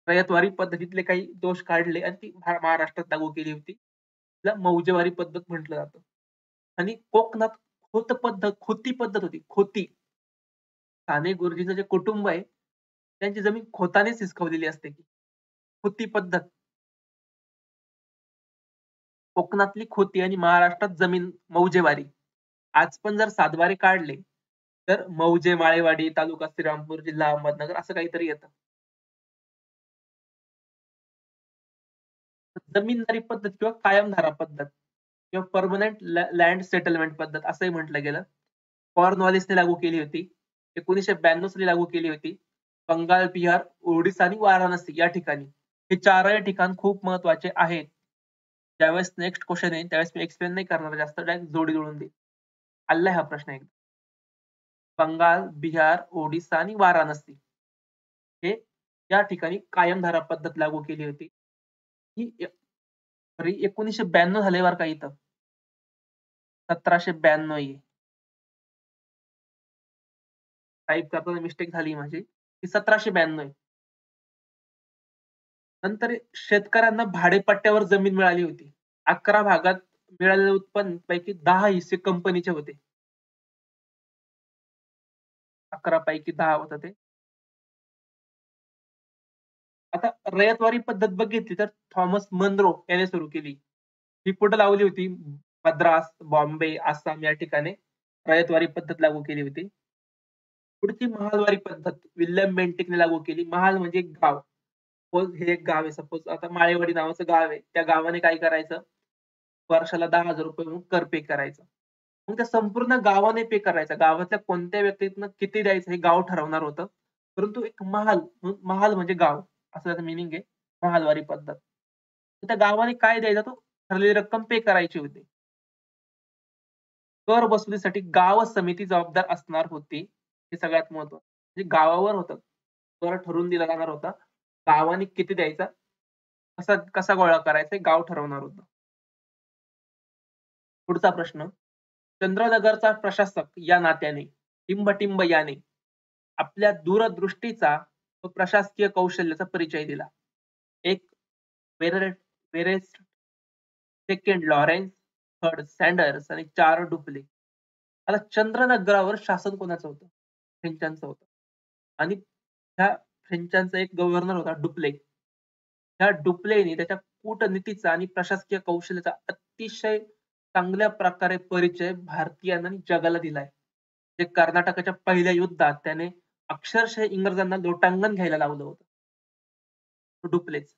रयतवारी पद्धतीतले काही दोष काढले आणि ती महाराष्ट्रात लागू केली होती. तिला मौजेवारी पद्धत म्हटलं जातं. आणि कोकणात खोती पद्धत होती. खोती. साने गुरुजींचं जे कुटुंब आहे, त्यांची जमीन खोतानेच हिसकावलेली असते. खोती पद्धत. कोकणातली खोती आणि महाराष्ट्रात जमीन मौजेवारी. आज पण जर सातबारे काढले, तर मौजे, माळेवाडी, तालुका श्रीरामपूर, जिल्हा अहमदनगर असं काहीतरी येतं. जमीनदारी पद्धत किंवा कायमधारा पद्धत किंवा पर्मनंट लँड सेटलमेंट पद्धत असंही म्हटलं गेलं. कॉर्नवॉलिसने लागू केली होती. 1992 साली लागू केली होती. बंगाल, बिहार, ओडिसा आणि वाराणसी या ठिकाणी. हे 4ही ठिकाण खूप महत्त्वाचे आहेत. ज्यावेळेस नेक्स्ट क्वेशन येईल त्यावेळेस मी एक्सप्लेन नाही करणार जास्त, डायरेक्ट जोडी जुळवून देईल. आलाय हा प्रश्न एकदा. बंगाल, बिहार, ओडिसा आणि वाराणसी हे या ठिकाणी कायमधारा पद्धत लागू केली होती. ही तरी 1992 झालंय बरं का इथं. 1792 आहे. टाइप करताना मिस्टेक झाली माझी. ती 1792 आहे. नंतर शेतकऱ्यांना भाडेपट्ट्यावर जमीन मिळाली होती. 11 भागात मिळालेल्या उत्पन्न पैकी 10 हिस्से कंपनीचे होते. 11 पैकी 10 होतं ते. आता रयतवारी पद्धत बघितली तर थॉमस मनरो याने सुरू केली. ही कुठं लावली होती? मद्रास, बॉम्बे, आसाम या ठिकाणी रयतवारी पद्धत लागू केली होती. पुढची महालवारी पद्धत विल्यम बेंटिकने लागू केली. महाल म्हणजे एक गाव. सपोज हे एक गाव आहे. सपोज आता माळेवाडी नावाचं गाव आहे. त्या गावाने काय करायचं? वर्षाला ₹10,000 म्हणून कर पे करायचा. मग त्या संपूर्ण गावाने पे करायचा. गावातल्या कोणत्या व्यक्तीतनं किती द्यायचं हे गाव ठरवणार होतं. परंतु एक महाल म्हणजे गाव असं त्याचं मीनिंग आहे. महालवारी पद्धत. तर त्या गावाने काय द्यायचा तो ठरलेली रक्कम पे करायची होती. कर वसुलीसाठी गाव समिती जबाबदार असणार होती. हे सगळ्यात महत्त्वाचं. म्हणजे गावावर होतं. कर ठरवून दिला जाणार होता. गावाने किती द्यायचा, कसा कसा गोळा करायचा हे गाव ठरवणार होतं. पुढचा प्रश्न. चंद्रनगरचा प्रशासक या नात्याने टिंबटिंब याने आपल्या दूरदृष्टीचा व प्रशासकीय कौशल्याचा परिचय दिला. एक वेरेस्ट, सेकंड लॉरेन्स, थर्ड सँडर्स आणि 4 डुप्ले. आता चंद्रनगरावर शासन कोणाचं होतं? फ्रेंचांचं होतं. आणि ह्या फ्रेंचांचा एक गव्हर्नर होता डुप्ले. ह्या डुप्लेने त्याच्या कूटनीतीचा आणि प्रशासकीय कौशल्याचा अतिशय चांगल्या प्रकारे परिचय भारतीयांना आणि जगाला दिलाय. जे कर्नाटकाच्या पहिल्या युद्धात त्याने अक्षरशः इंग्रजांना लोटांगण घ्यायला लावलं होतं डुप्लेच.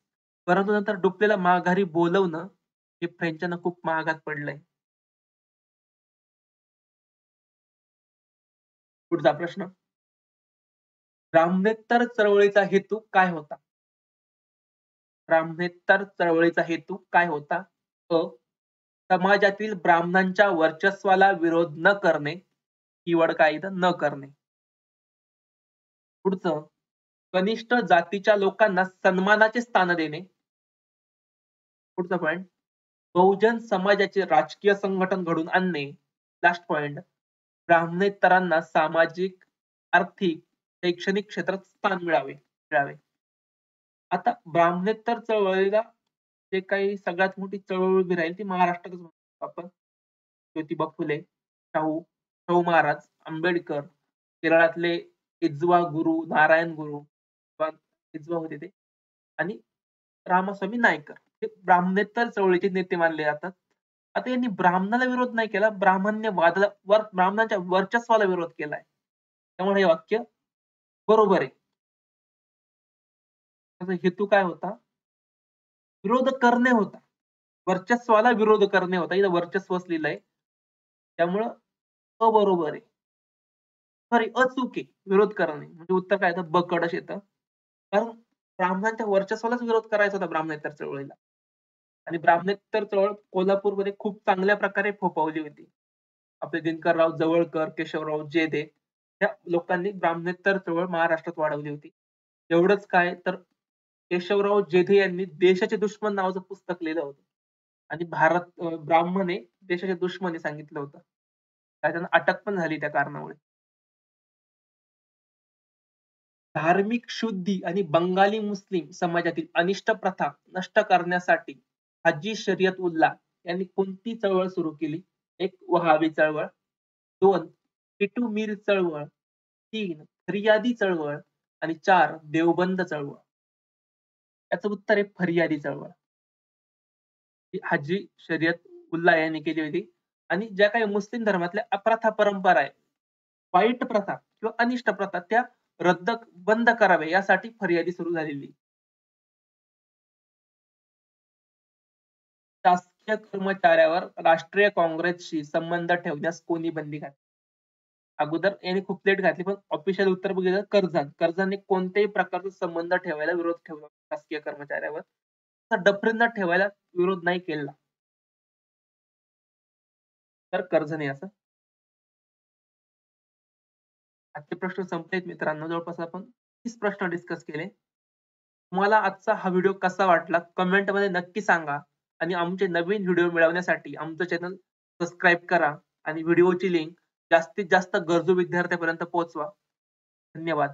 परंतु नंतर डुप्लेला माघारी बोलवणं हे फ्रेंचांना खूप महागात पडलंय. पुढचा प्रश्न, ब्राह्मणेतर चळवळीचा हेतू काय होता? ब्राह्मणेतर चळवळीचा हेतू काय होता? अ. समाजातील ब्राह्मणांच्या वर्चस्वाला विरोध न करणे. कीवर्ड काय इथं? न करणे. पुढचं, कनिष्ठ जातीच्या लोकांना सन्मानाचे स्थान देणे. पुढचा पॉइंट, बहुजन समाजाचे राजकीय संघटन घडून आणणे. लास्ट पॉइंट, ब्राह्मणेतरांना सामाजिक, आर्थिक, शैक्षणिक क्षेत्रात स्थान मिळावे. आता ब्राह्मणेतर चळवळीला जे काही सगळ्यात मोठी चळवळ उभी राहील ती महाराष्ट्रातच म्हणतो आपण. ज्योतिबा फुले, शाहू महाराज, आंबेडकर, केरळातले इज्वा गुरु, नारायण गुरु, इज्वा होते ते, आणि रामास्वामी नायकर हे ब्राह्मणेतर चळवळीचे नेते मानले जातात. आता यांनी ब्राह्मणाला विरोध नाही केला, ब्राह्मणांच्या वर्चस्वाला विरोध केलाय. त्यामुळे हे वाक्य बरोबर आहे. त्याचा हेतू काय होता? विरोध करणे होता. वर्चस्वाला विरोध करणे होता. इथं वर्चस्वच लिहिलंय. त्यामुळं अबरोबर आहे. सॉरी, अचूक आहे विरोध करणे. म्हणजे उत्तर काय येतं? ब कडच येतं. कारण ब्राह्मणांच्या वर्चस्वालाच विरोध करायचा होता ब्राह्मणेतर चळवळीला. आणि ब्राह्मणेतर चळवळ कोल्हापूरमध्ये खूप चांगल्या प्रकारे फोफावली होती. आपले दिनकरराव जवळकर, केशवराव जेधे या लोकांनी ब्राह्मणेतर चळवळ महाराष्ट्रात वाढवली होती. एवढंच काय तर केशवराव जेधे यांनी देशाचे दुश्मन नावाचं पुस्तक लिहिलं होतं. आणि ब्राह्मण हे देशाचे दुश्मन हे सांगितलं होतं. काय त्यांना अटक पण झाली त्या कारणामुळे. धार्मिक शुद्धी आणि बंगाली मुस्लिम समाजातील अनिष्ट प्रथा नष्ट करण्यासाठी हाजी शर्यत उल्लाह यांनी कोणती चळवळ सुरू केली? 1. वहाबी चळवळ, 2. टिटू मीर चळवळ, 3. फरियादी चळवळ आणि 4. देवबंद चळवळ. याचं उत्तर आहे फरियादी चळवळ. ही हाजी शर्यत उल्लाह यांनी केली होती. आणि ज्या काही मुस्लिम धर्मातल्या अप्रथा परंपरा आहे, वाईट प्रथा किंवा अनिष्ट प्रथा त्या बंद करावे यासाठी फरियादी सुरू झालेली. शासकीय कर्मचाऱ्यावर राष्ट्रीय काँग्रेसशी संबंध ठेवण्यास कोणी बंदी घातली? अगोदर यांनी खूप लेट घातली, पण ऑफिशियल उत्तर बघितलं कर्जाने कोणत्याही प्रकारचा संबंध ठेवायला विरोध ठेवला शासकीय कर्मचाऱ्यावर. डफरींना ठेवायला विरोध नाही केला. तर कर्जने असं. आजचे प्रश्न संपलेत मित्रांनो. जवळपास आपण 30 प्रश्न डिस्कस केले. तुम्हाला आजचा हा व्हिडिओ कसा वाटला कमेंटमध्ये नक्की सांगा. आणि आमचे नवीन व्हिडिओ मिळवण्यासाठी आमचं चॅनल सबस्क्राईब करा आणि व्हिडिओची लिंक जास्तीत जास्त गरजू विद्यार्थ्यांपर्यंत पोहोचवा. धन्यवाद.